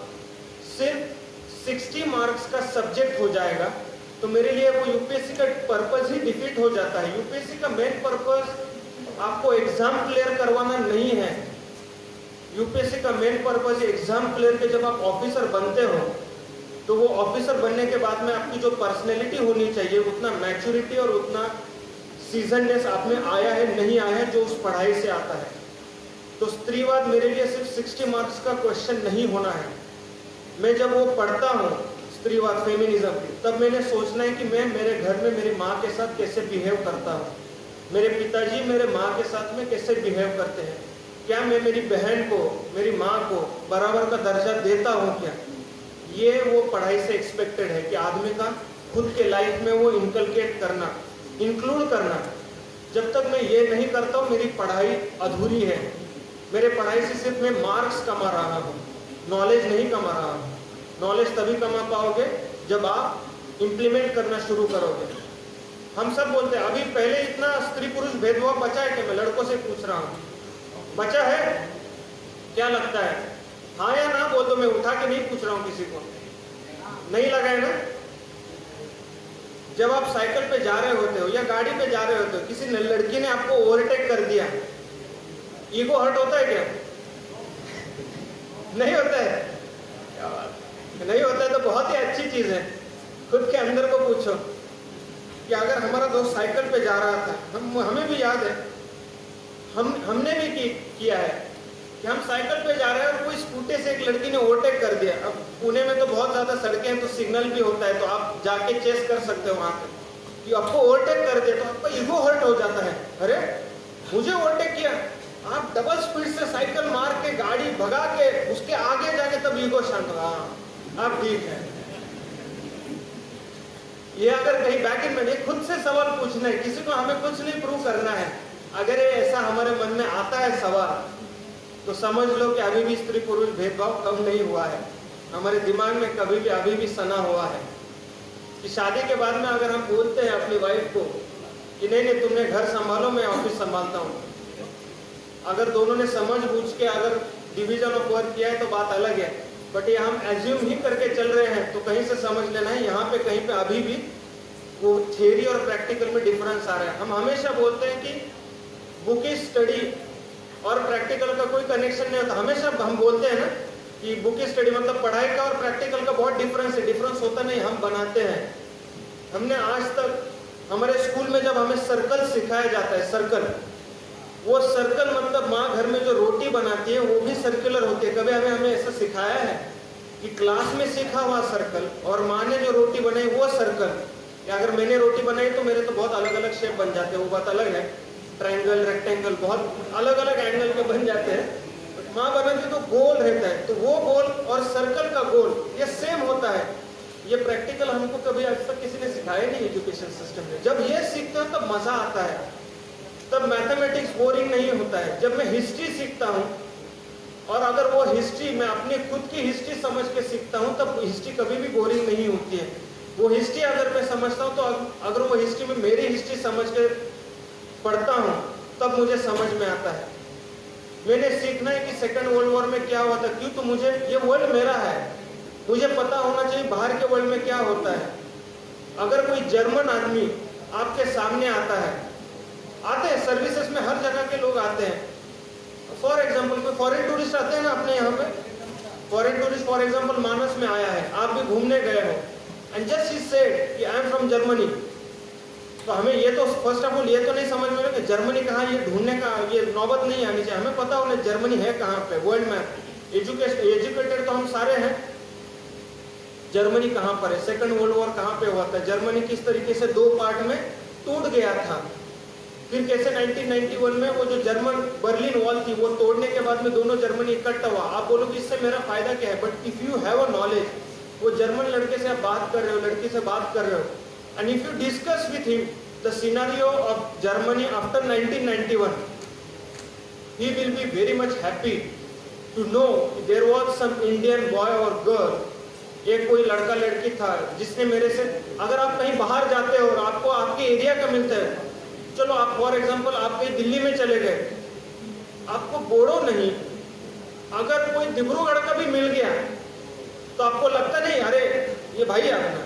सिर्फ 60 मार्क्स का सब्जेक्ट हो जाएगा तो मेरे लिए वो यूपीएससी का पर्पस ही डिफीट हो जाता है। यूपीएससी का मेन पर्पस आपको एग्जाम क्लियर करवाना नहीं है। यूपीएससी का मेन पर्पस एग्जाम क्लियर के जब आप ऑफिसर बनते हो तो वो ऑफिसर बनने के बाद में आपकी जो पर्सनैलिटी होनी चाहिए, उतना मैच्योरिटी और उतना सीजननेस आप में आया है नहीं आया है जो उस पढ़ाई से आता है। तो स्त्रीवाद मेरे लिए सिर्फ 60 मार्क्स का क्वेश्चन नहीं होना है। मैं जब वो पढ़ता हूँ स्त्रीवाद, फेमिनिज्म, तब मैंने सोचना है कि मैं मेरे घर में मेरी माँ के साथ कैसे बिहेव करता हूँ, मेरे पिताजी मेरे माँ के साथ में कैसे बिहेव करते हैं, क्या मैं मेरी बहन को, मेरी माँ को बराबर का दर्जा देता हूँ क्या। ये वो पढ़ाई से एक्सपेक्टेड है कि आदमी का खुद के लाइफ में वो इनकलकेट करना, इंक्लूड करना। जब तक मैं ये नहीं करता हूँ मेरी पढ़ाई अधूरी है। मेरे पढ़ाई से सिर्फ मैं मार्क्स कमा रहा हूँ, नॉलेज नहीं कमा रहा हूँ। नॉलेज तभी कमा पाओगे जब आप इम्प्लीमेंट करना शुरू करोगे। हम सब बोलते हैं अभी, पहले इतना स्त्री पुरुष भेदभाव बचा है कि मैं लड़कों से पूछ रहा हूँ, बचा है? क्या लगता है? हाँ या ना बोल दो, मैं उठा के नहीं पूछ रहा हूँ किसी को। नहीं लगा है ना? जब आप साइकिल पे जा रहे होते हो या गाड़ी पे जा रहे होते हो, किसी लड़की ने आपको ओवरटेक कर दिया, ईगो हर्ट होता है क्या? नहीं होता है? क्या बात, नहीं होता है तो बहुत ही अच्छी चीज है। खुद के अंदर को पूछो कि अगर हमारा दोस्त साइकिल पे जा रहा था, हमें भी याद है, हमने भी किया है कि हम साइकिल पे जा रहे हैं और कोई स्कूटी से एक लड़की ने ओवरटेक कर दिया। अब पुणे में तो बहुत ज्यादा सड़कें हैं तो सिग्नल भी होता है, तो आप जाके चेस कर सकते हो वहां पे कि आपको ओवरटेक कर दे, तो आपका ईगो हर्ट हो जाता है। अरे मुझे ओवरटेक किया, आप डबल स्पीड से साइकिल मार के गाड़ी भगा के उसके आगे जाके तब ईगो शांत होगा, आप ठीक है। ये अगर कहीं बैक इन में खुद से सवाल पूछना है, किसी को हमें कुछ नहीं प्रूव करना है। अगर ये ऐसा हमारे मन में आता है सवाल, तो समझ लो कि अभी भी स्त्री पुरुष भेदभाव कम नहीं हुआ है। हमारे दिमाग में कभी भी अभी भी सना हुआ है कि शादी के बाद में अगर हम बोलते हैं अपनी वाइफ को कि नहीं तुमने घर संभालो, मैं ऑफिस संभालता हूँ, अगर दोनों ने समझ बूझ के अगर डिवीजन ऑफ वर्क किया है तो बात अलग है। बट ये हम एज्यूम ही करके चल रहे हैं, तो कहीं से समझ लेना है यहाँ पे कहीं पे अभी भी वो थियरी और प्रैक्टिकल में डिफरेंस आ रहा है। हम हमेशा बोलते हैं कि बुक स्टडी और प्रैक्टिकल का कोई कनेक्शन नहीं होता। हमेशा हम बोलते हैं ना कि बुक स्टडी मतलब पढ़ाई का और प्रैक्टिकल का बहुत डिफरेंस है। डिफरेंस होता नहीं, हम बनाते हैं। हमने आज तक हमारे स्कूल में जब हमें सर्कल सिखाया जाता है, सर्कल, वो सर्कल मतलब माँ घर में जो रोटी बनाती है वो भी सर्कुलर होती है। कभी हमें ऐसा सिखाया है कि क्लास में सीखा हुआ सर्कल और माँ ने जो रोटी बनाई वो सर्कल, या अगर मैंने रोटी बनाई तो मेरे तो बहुत अलग अलग शेप बन जाते हैं, वो बात अलग है। ट्रायंगल, रेक्टेंगल, बहुत अलग अलग एंगल के बन जाते हैं। माँ बनाती तो गोल रहता है, तो वो गोल और सर्कल का गोल ये सेम होता है। ये प्रैक्टिकल हमको कभी आज तक किसी ने सिखाया नहीं एजुकेशन सिस्टम में। जब ये सीखते हो तब मजा आता है, तब मैथमेटिक्स बोरिंग नहीं होता है। जब मैं हिस्ट्री सीखता हूँ और अगर वो हिस्ट्री मैं अपनी खुद की हिस्ट्री समझ के सीखता हूँ तब हिस्ट्री कभी भी बोरिंग नहीं होती है। वो हिस्ट्री अगर मैं समझता हूँ तो अगर वो हिस्ट्री में मेरी हिस्ट्री समझ के पढ़ता हूँ तब मुझे समझ में आता है। मैंने सीखना है कि सेकेंड वर्ल्ड वॉर में क्या हुआ था, क्यों, तो मुझे ये वर्ल्ड मेरा है, मुझे पता होना चाहिए बाहर के वर्ल्ड में क्या होता है। अगर कोई जर्मन आदमी आपके सामने आता है, आते हैं सर्विसेज में हर जगह के लोग आते हैं। फॉर एग्जाम्पल कोई फॉरेन टूरिस्ट आते हैं ना अपने यहाँ पे, फॉरेन टूरिस्ट फॉर एग्जाम्पल मानस में आया है, आप भी घूमने गए हो, एंड जस्ट ही सेड कि आई एम फ्रॉम जर्मनी, तो हमें ये तो फर्स्ट ऑफ ऑल ये तो नहीं समझ में कि जर्मनी कहाँ, ये ढूंढने का ये नौबत नहीं आनी चाहिए। हमें पता होना जर्मनी है कहाँ पे, वर्ल्ड मैप। एजुकेटेड तो हम सारे हैं। जर्मनी कहाँ पर है, सेकंड वर्ल्ड वॉर कहाँ पे हुआ था, जर्मनी किस तरीके से दो पार्ट में टूट गया था, फिर कैसे 1991 में वो जो जर्मन बर्लिन वॉल थी वो तोड़ने के बाद में दोनों जर्मनी इकट्ठा हुआ। आप बोलो कि इससे मेरा फायदा क्या है, but if you have a knowledge, वो जर्मन लड़के से आप बात कर रहे हो, लड़की से बात कर रहे हो, and if you discuss with him the scenario of Germany after 1991, he will be very much happy to know there was some Indian boy or girl, एक कोई लड़का लड़की था जिसने मेरे से, अगर आप कहीं बाहर जाते हो और आपको आपके एरिया का मिलता है, चलो आप फॉर एग्जांपल आप कहीं दिल्ली में चले गए, आपको बोडो नहीं, अगर कोई डिब्रूगढ़ का भी मिल गया तो आपको लगता नहीं अरे ये भाई है अपना।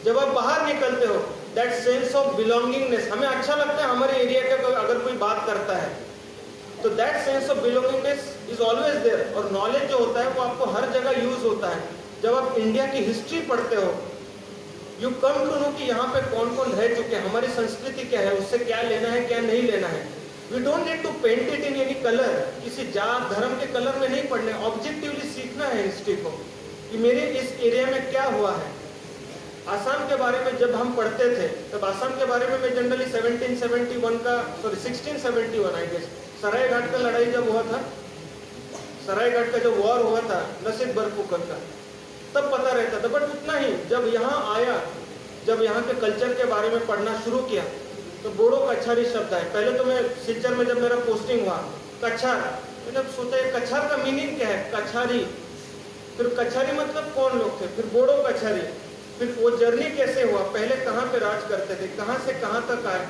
जब आप बाहर निकलते हो, दैट सेंस ऑफ बिलोंगिंगनेस, हमें अच्छा लगता है हमारे एरिया का अगर कोई बात करता है, तो that sense of belongingness is always there. और नॉलेज जो होता है वो आपको हर जगह यूज होता है। जब आप इंडिया की हिस्ट्री पढ़ते हो, यू कम टू नो कि यहाँ पे कौन कौन रह चुके हैं, हमारी संस्कृति क्या है, उससे क्या लेना है क्या नहीं लेना है। We don't need to paint it in any colour, किसी जात धर्म के कलर में नहीं पढ़ना है, ऑब्जेक्टिवली सीखना है हिस्ट्री को कि मेरे इस एरिया में क्या हुआ है। आसाम के बारे में जब हम पढ़ते थे तब आसाम के बारे में मैं जनरली 1671 आई गेस, सराय घाट का लड़ाई जब हुआ था, सराय घाट का जो वॉर हुआ था नसीब बरफुकन का, तब पता रहता था। बट उतना ही जब यहाँ आया, जब यहाँ के कल्चर के बारे में पढ़ना शुरू किया तो बोडो कछारी शब्द आए। पहले तो मैं सिलचर में जब मेरा पोस्टिंग हुआ, कछार, मैंने सोचा कछार का मीनिंग क्या है, कछारी, फिर कछारी मतलब कौन लोग थे, फिर बोडो कछारी, फिर वो जर्नी कैसे हुआ, पहले कहाँ पे राज करते थे, कहाँ से कहाँ तक आए।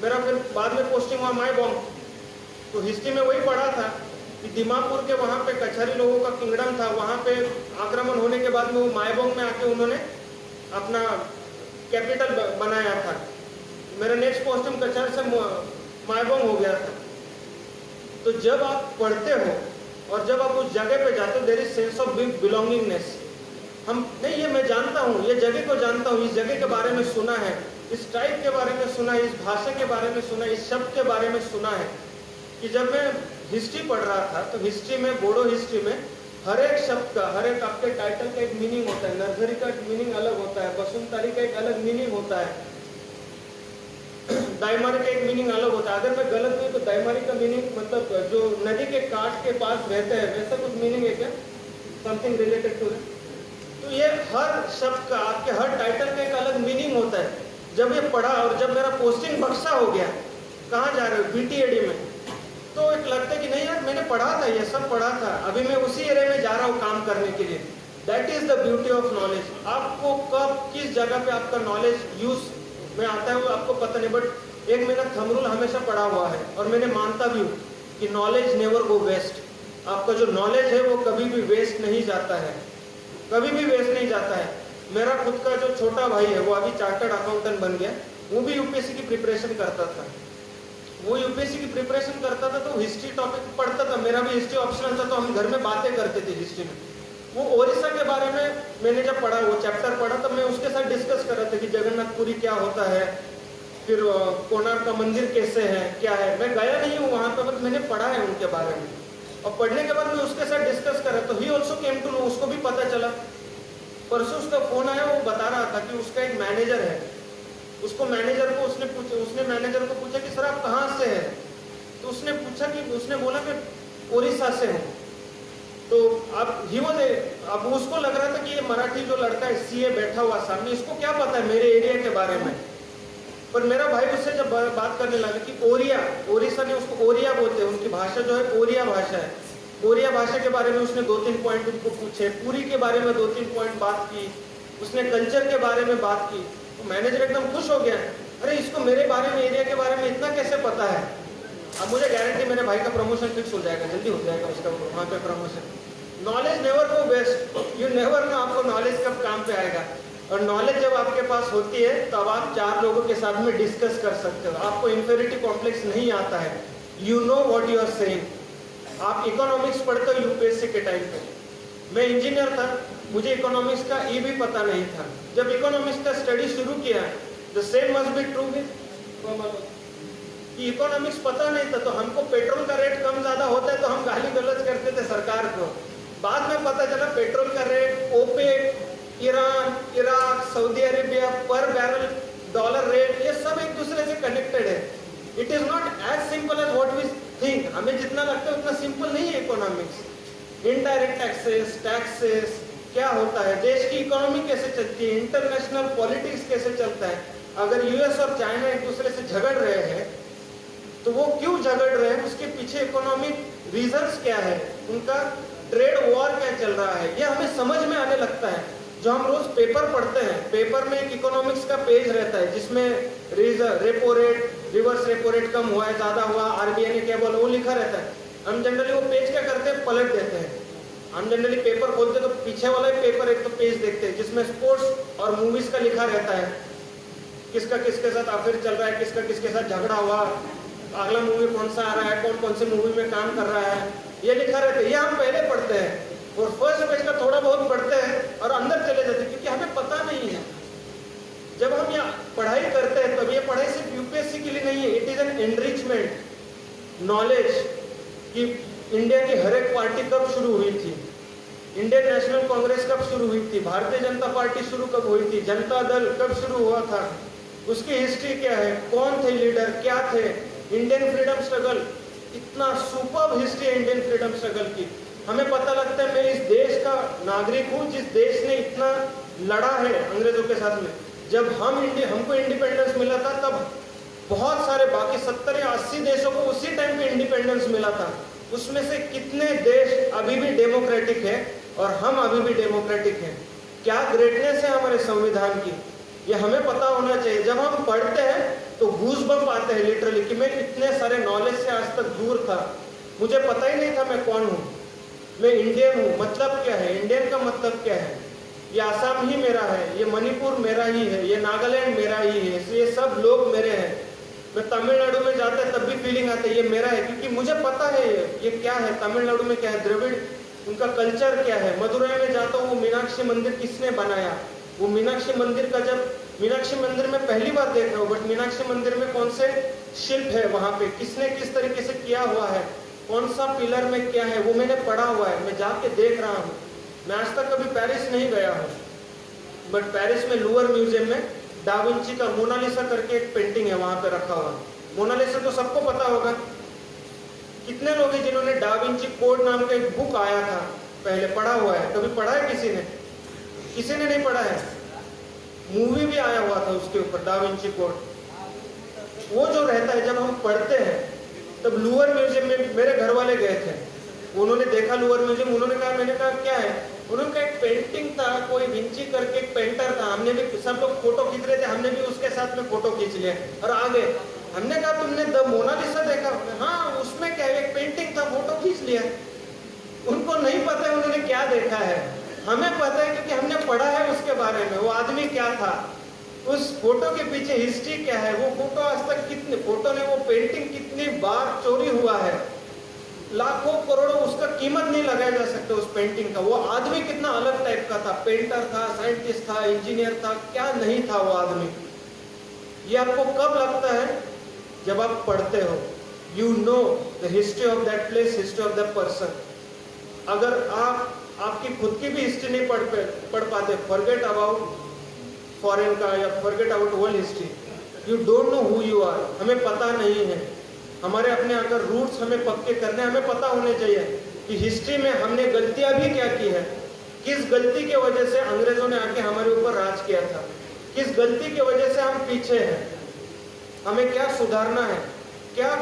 मेरा फिर बाद में पोस्टिंग हुआ मायबोंग, तो हिस्ट्री में वही पढ़ा था कि दिमापुर के वहाँ पे कछारी लोगों का किंगडम था, वहाँ पे आक्रमण होने के बाद में वो मायबोंग में आके उन्होंने अपना कैपिटल बनाया था। मेरा नेक्स्ट पोस्टिंग कछार से मायबोंग हो गया था। तो जब आप पढ़ते हो और जब आप उस जगह पे जाते हो, there is sense of belongingness. हम नहीं, ये मैं जानता हूँ, ये जगह को जानता हूँ, इस जगह के बारे में सुना है, इस टाइप के बारे में सुना है, इस भाषा के बारे में सुना है, इस शब्द के बारे में सुना है। कि जब मैं हिस्ट्री पढ़ रहा था तो हिस्ट्री में, बोडो हिस्ट्री में हर एक शब्द का, हर एक आपके टाइटल का एक मीनिंग होता है। नर्सरी का मीनिंग अलग होता है, बसुमतारी का एक अलग मीनिंग होता है, दाइमारी का एक मीनिंग अलग होता है। अगर मैं गलत हूँ तो दाइमारी का मीनिंग मतलब जो नदी के काट के पास रहते हैं, वैसा कुछ मीनिंग है क्या, समथिंग रिलेटेड टू। तो ये हर शब्द का, आपके हर टाइटल का एक अलग मीनिंग होता है। जब ये पढ़ा और जब मेरा पोस्टिंग बक्सा हो गया, कहाँ जा रहे हो, बीटीएडी में, तो एक लगता है कि नहीं यार मैंने पढ़ा था, ये सब पढ़ा था, अभी मैं उसी एरिया में जा रहा हूँ काम करने के लिए। That is the beauty of knowledge. आपको कब किस जगह पे आपका नॉलेज यूज में आता है वो आपको पता नहीं, बट एक मैंने थंब रूल हमेशा पढ़ा हुआ है और मैंने मानता भी हूँ कि नॉलेज नेवर गो वेस्ट। आपका जो नॉलेज है वो कभी भी वेस्ट नहीं जाता है, कभी भी वेस्ट नहीं जाता है। मेरा खुद का जो छोटा भाई है वो अभी चार्टर्ड अकाउंटेंट बन गया, वो भी यूपीएससी की प्रिपरेशन करता था। वो यूपीएससी की प्रिपरेशन करता था तो हिस्ट्री टॉपिक पढ़ता था, मेरा भी हिस्ट्री ऑप्शनल था, तो हम घर में बातें करते थे हिस्ट्री में। वो ओडिशा के बारे में मैंने जब पढ़ा, वो चैप्टर पढ़ा, तब मैं उसके साथ डिस्कस कर रहा था कि जगन्नाथपुरी क्या होता है, फिर कोणार्क का मंदिर कैसे है, क्या है। मैं गया नहीं हूँ वहाँ पे, बट मैंने पढ़ा है उनके बारे में, और पढ़ने के बाद मैं उसके साथ डिस्कस कर रहा, तो he also came to know, उसको भी पता चला। परसों उसका फोन आया, वो बता रहा था कि उसका एक मैनेजर है, उसको मैनेजर को उसने मैनेजर को पूछा कि सर आप कहाँ से हैं, तो उसने पूछा कि, उसने बोला कि उड़ीसा से हूँ। तो अब उसको लग रहा था कि ये मराठी जो लड़का है सीए बैठा हुआ सामने, इसको क्या पता है मेरे एरिया के बारे में। पर मेरा भाई उससे जब बात करने लगा कि ओरिया, ओडिशा ने उसको ओरिया बोलते हैं, उनकी भाषा जो है ओरिया भाषा है, ओरिया भाषा के बारे में उसने 2-3 पॉइंट उनको पूछे, पूरी के बारे में 2-3 पॉइंट बात की, उसने कल्चर के बारे में बात की। तो मैनेजर एकदम खुश हो गया, अरे इसको मेरे बारे में, एरिया के बारे में इतना कैसे पता है। अब मुझे गारंटी मेरे भाई का प्रमोशन फिक्स हो जाएगा, जल्दी हो जाएगा उसका वहाँ पे promotion. Knowledge never go waste, you never know आपको नॉलेज कब काम पे आएगा। और नॉलेज जब आपके पास होती है तब आप 4 लोगों के साथ में डिस्कस कर सकते हो, आपको इंफीरियरिटी कॉम्प्लेक्स नहीं आता है, you know what you are saying. आप इकोनॉमिक्स पढ़ते हो यूपीएससी के टाइम पे, मैं इंजीनियर था, मुझे इकोनॉमिक्स का ई भी पता नहीं था। जब इकोनॉमिक्स का स्टडी शुरू किया, the same must be true with कि इकोनॉमिक्स पता नहीं था, तो हमको पेट्रोल का रेट कम ज्यादा होता है तो हम गाली गलौज करते थे सरकार को। बाद में पता चला पेट्रोल का rate, OPEC, Iran, Iraq, Saudi Arabia, पर बैरल डॉलर रेट, ये सब एक दूसरे से कनेक्टेड है। It is not as simple as what we think, हमें जितना लगता है उतना सिंपल नहीं है इकोनॉमिक्स। इनडायरेक्ट टैक्सेस क्या होता है, देश की इकोनॉमी कैसे चलती है, इंटरनेशनल पॉलिटिक्स कैसे चलता है। अगर यूएस और चाइना एक दूसरे से झगड़ रहे हैं तो वो क्यों झगड़ रहे हैं, उसके पीछे इकोनॉमिक रीजंस क्या है, उनका ट्रेड वॉर क्या चल रहा है, ये हमें समझ में आने लगता है। जो हम रोज पेपर पढ़ते हैं, पेपर में एक इकोनॉमिक्स का पेज रहता है जिसमें repo rate, reverse repo rate कम हुआ है, ज्यादा हुआ, आरबीआई ने क्या बोला, वो लिखा रहता है। हम जनरली वो पेज क्या करते हैं, पलट देते हैं। हम जनरली पेपर खोलते तो पीछे वाला ही पेपर एक तो पेज देखते हैं जिसमें स्पोर्ट्स और मूवीज का लिखा रहता है, किसका किसके साथ अफेयर चल रहा है, किसका किसके साथ झगड़ा हुआ, अगला मूवी कौन सा आ रहा है, कौन कौन सी मूवी में काम कर रहा है, ये लिखा रहता है। ये हम पहले पढ़ते हैं और फर्स्ट पेज का थोड़ा बहुत पढ़ते हैं और अंदर चले जाते हैं, क्योंकि हमें पता नहीं है। जब हम यहाँ पढ़ाई करते हैं तब ये पढ़ाई सिर्फ यूपीएससी के लिए नहीं है, it is an enrichment knowledge कि इंडिया की हर एक पार्टी कब शुरू हुई थी, इंडियन नेशनल कांग्रेस कब शुरू हुई थी, भारतीय जनता पार्टी शुरू कब हुई थी, जनता दल कब शुरू हुआ था, उसकी हिस्ट्री क्या है, कौन थे लीडर, क्या थे, इंडियन फ्रीडम स्ट्रगल, इतना सुपर हिस्ट्री है इंडियन फ्रीडम स्ट्रगल की। हमें पता लगता है मैं इस देश का नागरिक हूँ जिस देश ने इतना लड़ा है अंग्रेजों के साथ में। जब हमको इंडिपेंडेंस मिला था तब बहुत सारे बाकी 70 या 80 देशों को उसी टाइम पे इंडिपेंडेंस मिला था, उसमें से कितने देश अभी भी डेमोक्रेटिक है और हम अभी भी डेमोक्रेटिक हैं। क्या ग्रेटनेस है हमारे संविधान की, ये हमें पता होना चाहिए। जब हम पढ़ते हैं तो गूज़बम्प आते हैं लिटरली कि मैं इतने सारे नॉलेज से आज तक दूर था, मुझे पता ही नहीं था मैं कौन हूँ, मैं इंडियन हूँ, मतलब क्या है, इंडियन का मतलब क्या है, ये आसाम ही मेरा है, ये मणिपुर मेरा ही है, ये नागालैंड मेरा ही है, ये सब लोग मेरे हैं। मैं तमिलनाडु में जाता है तब भी फीलिंग आता है ये मेरा है, क्योंकि मुझे पता है ये क्या है, तमिलनाडु में क्या है, द्रविड़ उनका कल्चर क्या है। मदुरई में जाता हूँ, वो मीनाक्षी मंदिर किसने बनाया, वो मीनाक्षी मंदिर का, जब मीनाक्षी मंदिर में पहली बार देख रहा हूँ, बट मीनाक्षी मंदिर में कौन से शिल्प है वहाँ पे, किसने किस तरीके से किया हुआ है, कौन सा पिलर में क्या है, वो मैंने पढ़ा हुआ है, मैं जाके देख रहा हूँ। मैं आज तक कभी पेरिस नहीं गया हूँ, बट पेरिस में लूवर म्यूजियम में डाविंची का मोनालिसा करके एक पेंटिंग है वहाँ पे रखा हुआ। मोनालिसा तो सबको पता होगा, कितने लोग हैं जिन्होंने डाविंची कोड नाम का एक बुक आया था पहले पढ़ा हुआ है, कभी पढ़ा है किसी ने? किसी ने नहीं पढ़ा है। मूवी भी आया हुआ था उसके ऊपर, डाविंची कोड। वो जो रहता है जब हम पढ़ते हैं तब लूवर म्यूजियम में मेरे घर वाले गए थे, उन्होंने देखा लूवर म्यूजियम, उन्होंने कहा, मैंने कहा क्या है, उन्होंने कहा एक पेंटिंग था, कोई विंची करके एक पेंटर था, हमने भी, सब लोग फोटो खींच रहे थे, हमने भी उसके साथ में फोटो खींच लिया और आ गए। हमने कहा तुमने द मोनालिसा देखा? हाँ, उसमें क्या है, एक पेंटिंग था, फोटो खींच लिया। उनको नहीं पता है उन्होंने क्या देखा है, हमें पता है क्योंकि हमने पढ़ा है उसके बारे में, वो आदमी क्या था, उस फोटो के पीछे हिस्ट्री क्या है, वो फोटो आज तक कितने फोटो ने, वो पेंटिंग कितनी बार चोरी हुआ है, लाखों करोड़ों उसका कीमत नहीं लगाया जा सकता उस पेंटिंग का। वो आदमी कितना अलग टाइप का था, पेंटर था, साइंटिस्ट था, इंजीनियर था, क्या नहीं था वो आदमी। ये आपको कब लगता है? जब आप पढ़ते हो। You know the history of that place, history of that person. अगर आपकी खुद की भी हिस्ट्री नहीं पढ़ पाते, फॉरगेट अबाउट फॉरेन का या forget about world history, you don't know who you are. हमें पता नहीं है, हमारे अपने अगर रूट्स हमें पक्के करने, हमें पता होने चाहिए कि हिस्ट्री में हमने गलतियां भी क्या की है, किस गलती के वजह से अंग्रेजों ने आके हमारे ऊपर राज किया था, किस गलती की वजह से हम पीछे हैं, हमें क्या सुधारना है, क्या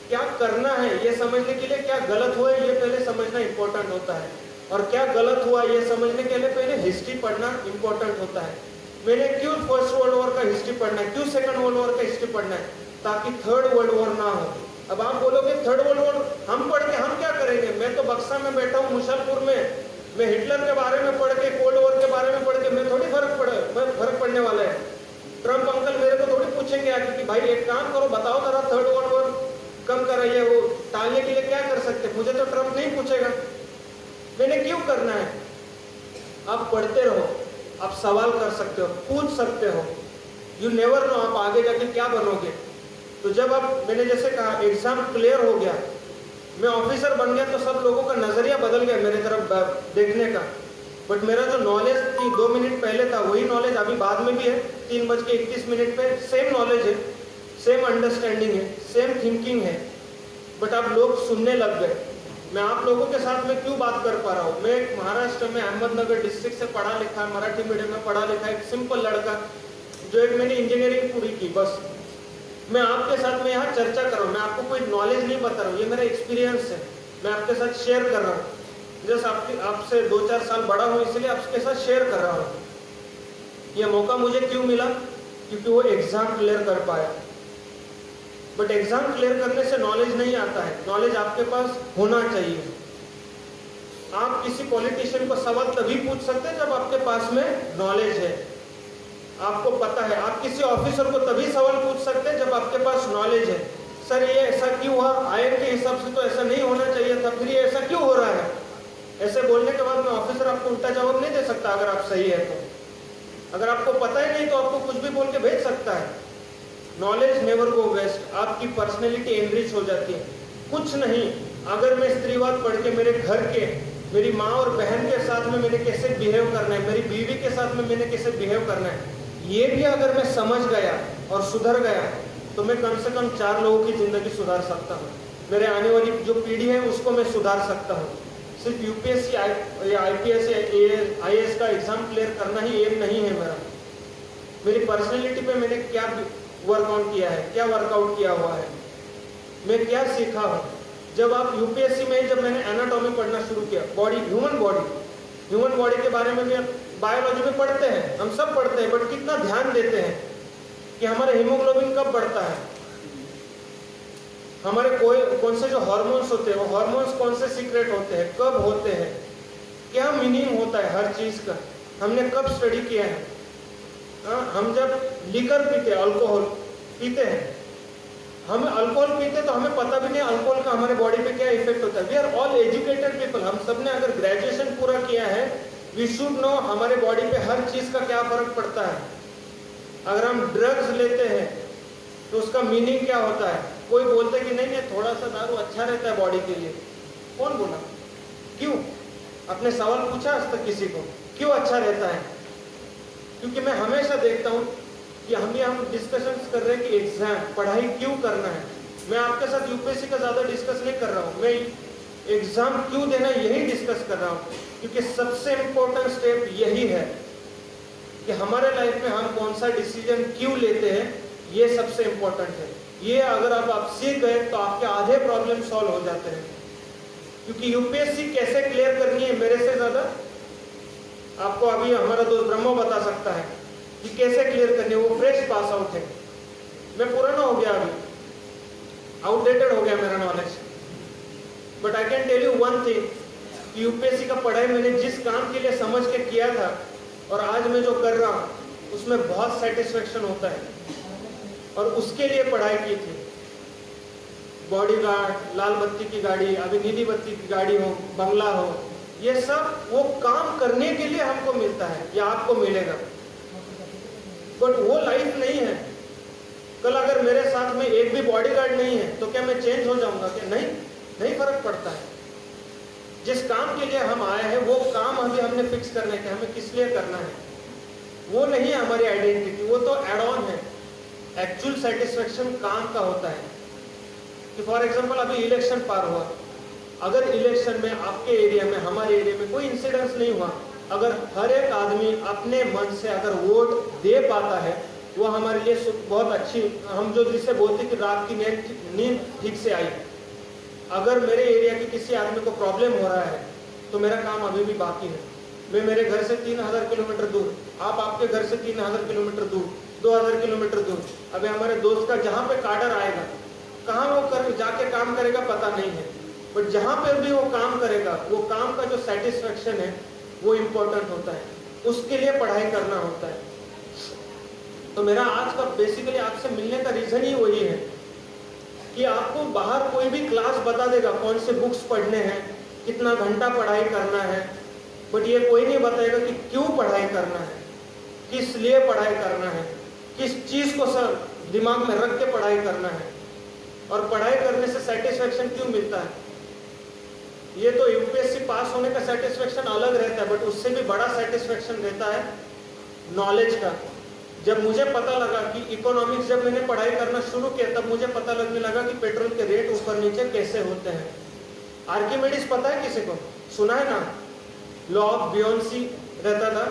क्या करना है, ये समझने के लिए क्या गलत हुआ है ये पहले समझना इंपॉर्टेंट होता है, और क्या गलत हुआ ये समझने के लिए पहले हिस्ट्री पढ़ना इंपॉर्टेंट होता है। मैंने क्यों फर्स्ट वर्ल्ड वॉर का हिस्ट्री पढ़ना है, क्यों सेकंड वर्ल्ड वॉर का हिस्ट्री पढ़ना है, ताकि थर्ड वर्ल्ड वॉर ना हो। अब आप बोलोगे थर्ड वर्ल्ड वॉर हम पढ़ के हम क्या करेंगे? मैं तो बक्सा में बैठा हूँ मुशलपुर में, मैं हिटलर के बारे में पढ़ के, कोल्ड वॉर के बारे में पढ़ के मैं थोड़ी फर्क पड़ने वाला है। ट्रम्प अंकल मेरे को थोड़ी पूछेंगे आगे कि भाई एक काम करो, बताओ जरा थर्ड वर्ल्ड वॉर कम कर रही है, वो टालने के लिए क्या कर सकते? मुझे तो ट्रम्प नहीं पूछेगा। मैंने क्यों करना है? आप पढ़ते रहो, आप सवाल कर सकते हो, पूछ सकते हो। यू नेवर नो आप आगे जाके क्या बनोगे। तो जब आप, मैंने जैसे कहा, एग्जाम क्लियर हो गया, मैं ऑफिसर बन गया, तो सब लोगों का नजरिया बदल गया मेरे तरफ देखने का। बट मेरा जो नॉलेज थी 2 मिनट पहले था, वही नॉलेज अभी बाद में भी है। 3:31 पे सेम नॉलेज है, सेम अंडरस्टैंडिंग है, सेम थिंकिंग है, बट आप लोग सुनने लग गए। मैं आप लोगों के साथ में क्यों बात कर पा रहा हूँ? मैं एक महाराष्ट्र में अहमदनगर डिस्ट्रिक्ट से पढ़ा लिखा, मराठी मीडियम में पढ़ा लिखा, एक सिंपल लड़का जो एक मैंने इंजीनियरिंग पूरी की, बस मैं आपके साथ में यहाँ चर्चा कर रहा हूँ। मैं आपको कोई नॉलेज नहीं बता रहा हूँ, ये मेरा एक्सपीरियंस है, मैं आपके साथ शेयर कर रहा हूँ। जैसे आपसे 2-4 साल बड़ा हूँ, इसलिए आपके साथ शेयर कर रहा हूँ। ये मौका मुझे क्यों मिला? क्योंकि वो एग्जाम क्लियर कर पाया। बट एग्जाम क्लियर करने से नॉलेज नहीं आता है, नॉलेज आपके पास होना चाहिए। आप किसी पॉलिटिशियन को सवाल तभी पूछ सकते हैं जब आपके पास में नॉलेज है, आपको पता है। आप किसी ऑफिसर को तभी सवाल पूछ सकते हैं जब आपके पास नॉलेज है। सर ये ऐसा क्यों हुआ, आयन के हिसाब से तो ऐसा नहीं होना चाहिए था, फिर ये ऐसा क्यों हो रहा है? ऐसे बोलने के बाद में ऑफिसर आपको उल्टा जवाब नहीं दे सकता अगर आप सही है तो। अगर आपको पता ही नहीं तो आपको कुछ भी बोल के भेज सकता है। नॉलेज नेवर गो वेस्ट, आपकी पर्सनैलिटी एनरिच हो जाती है। कुछ नहीं, अगर मैं स्त्रीवाद पढ़ के मेरे घर के, मेरी माँ और बहन के साथ में मैंने कैसे बिहेव करना है, मेरी बीवी के साथ में मैंने कैसे बिहेव करना है, ये भी अगर मैं समझ गया और सुधर गया तो मैं कम से कम 4 लोगों की जिंदगी सुधार सकता हूँ। मेरे आने वाली जो पीढ़ी है उसको मैं सुधार सकता हूँ। सिर्फ यूपीएससी या आईपीएस या आईएएस का एग्जाम क्लियर करना ही एम नहीं है मेरा। मेरी पर्सनैलिटी पे मैंने क्या वर्कआउट किया है, क्या वर्कआउट किया हुआ है, मैं क्या सीखा हूँ। जब आप यूपीएससी में, जब मैंने एनाटॉमी पढ़ना शुरू किया, बॉडी, ह्यूमन बॉडी के बारे में भी बायोलॉजी में पढ़ते हैं, हम सब पढ़ते हैं, बट कितना ध्यान देते हैं कि हमारे हीमोग्लोबिन कब बढ़ता है, हमारे कौन से जो हार्मोन्स होते हैं, वो हार्मोन्स कौन से सीक्रेट होते हैं, कब होते हैं, क्या मीनिंग होता है हर चीज का, हमने कब स्टडी किया है। हम जब लिकर पीते, अल्कोहल पीते हैं, हम अल्कोहल पीते तो हमें पता भी नहीं अल्कोहल का हमारे बॉडी पे क्या इफेक्ट होता है। We are all educated people, हम सब ने अगर ग्रेजुएशन पूरा किया है, वी शुड नो हमारे बॉडी पे हर चीज का क्या फर्क पड़ता है। अगर हम ड्रग्स लेते हैं तो उसका मीनिंग क्या होता है। कोई बोलते कि नहीं थोड़ा सा दारू अच्छा रहता है बॉडी के लिए, कौन बोला, क्यों? आपने सवाल पूछा आज तक किसी को क्यों अच्छा रहता है? क्योंकि मैं हमेशा देखता हूँ कि हम डिस्कशन कर रहे हैं कि एग्जाम, पढ़ाई क्यों करना है। मैं आपके साथ यूपीएससी का ज्यादा डिस्कस नहीं कर रहा हूँ, मैं एग्जाम क्यों देना यही डिस्कस कर रहा हूँ, क्योंकि सबसे इम्पोर्टेंट स्टेप यही है कि हमारे लाइफ में हम कौन सा डिसीजन क्यों लेते हैं, ये सबसे इम्पोर्टेंट है। ये अगर आप सीख गए तो आपके आधे प्रॉब्लम सॉल्व हो जाते हैं। क्योंकि यूपीएससी कैसे क्लियर करनी है मेरे से ज्यादा आपको अभी हमारा दोस्त ब्रह्मो बता सकता है कि कैसे क्लियर करनी है। वो फ्रेश पास आउट है, मैं पुराना हो गया, अभी आउटडेटेड हो गया मेरा knowledge. But I can tell you one thing, UPSC का पढ़ाई मैंने जिस काम के लिए समझ के किया था और आज मैं जो कर रहा हूँ उसमें बहुत सेटिस्फेक्शन होता है, और उसके लिए पढ़ाई की थी। बॉडीगार्ड, लाल बत्ती की गाड़ी, अभी नीली बत्ती की गाड़ी हो, बंगला हो, ये सब वो काम करने के लिए हमको मिलता है या आपको मिलेगा, बट वो लाइफ नहीं है। कल अगर मेरे साथ में एक भी बॉडीगार्ड नहीं है तो क्या मैं चेंज हो जाऊंगा? क्या नहीं, नहीं फर्क पड़ता है। जिस काम के लिए हम आए हैं वो काम अभी हमने फिक्स करना है कि हमें किस लिए करना है, वो नहीं है हमारी आइडेंटिटी, वो तो एड ऑन है। एक्चुअल सेटिस्फेक्शन काम का होता है कि फॉर एग्जांपल अभी इलेक्शन पार हुआ, अगर इलेक्शन में आपके एरिया में, हमारे एरिया में कोई इंसिडेंस नहीं हुआ, अगर हर एक आदमी अपने मन से अगर वोट दे पाता है, वो हमारे लिए बहुत अच्छी, हम जो जिसे बोलते कि रात की नींद ठीक से आई। अगर मेरे एरिया के किसी आदमी को प्रॉब्लम हो रहा है तो मेरा काम अभी भी बाकी है। मैं मेरे घर से 3000 किलोमीटर दूर, आप आपके घर से 3000 किलोमीटर दूर, 2000 किलोमीटर दूर, अभी हमारे दोस्त का जहाँ पे कार्डर आएगा, कहाँ वो जाके काम करेगा पता नहीं है, बट जहाँ पे भी वो काम करेगा, वो काम का जो सेटिस्फेक्शन है वो इम्पोर्टेंट होता है, उसके लिए पढ़ाई करना होता है। तो मेरा आज का बेसिकली आपसे मिलने का रीजन ही वही है कि आपको बाहर कोई भी क्लास बता देगा कौन से बुक्स पढ़ने हैं, कितना घंटा पढ़ाई करना है, बट ये कोई नहीं बताएगा कि क्यों पढ़ाई करना है, किस लिए पढ़ाई करना है, किस चीज़ को सर दिमाग में रख के पढ़ाई करना है, और पढ़ाई करने से सेटिस्फेक्शन क्यों मिलता है। ये तो यूपीएससी पास होने का सेटिस्फेक्शन अलग रहता है, बट उससे भी बड़ा सेटिस्फेक्शन रहता है नॉलेज का। जब मुझे पता लगा कि इकोनॉमिक्स, जब मैंने पढ़ाई करना शुरू किया तब मुझे पता लगने लगा कि पेट्रोल के रेट ऊपर नीचे कैसे होते हैं। आर्किमिडीज पता है किसी को? सुना है ना? लॉ ऑफ बियोंसी रहता था,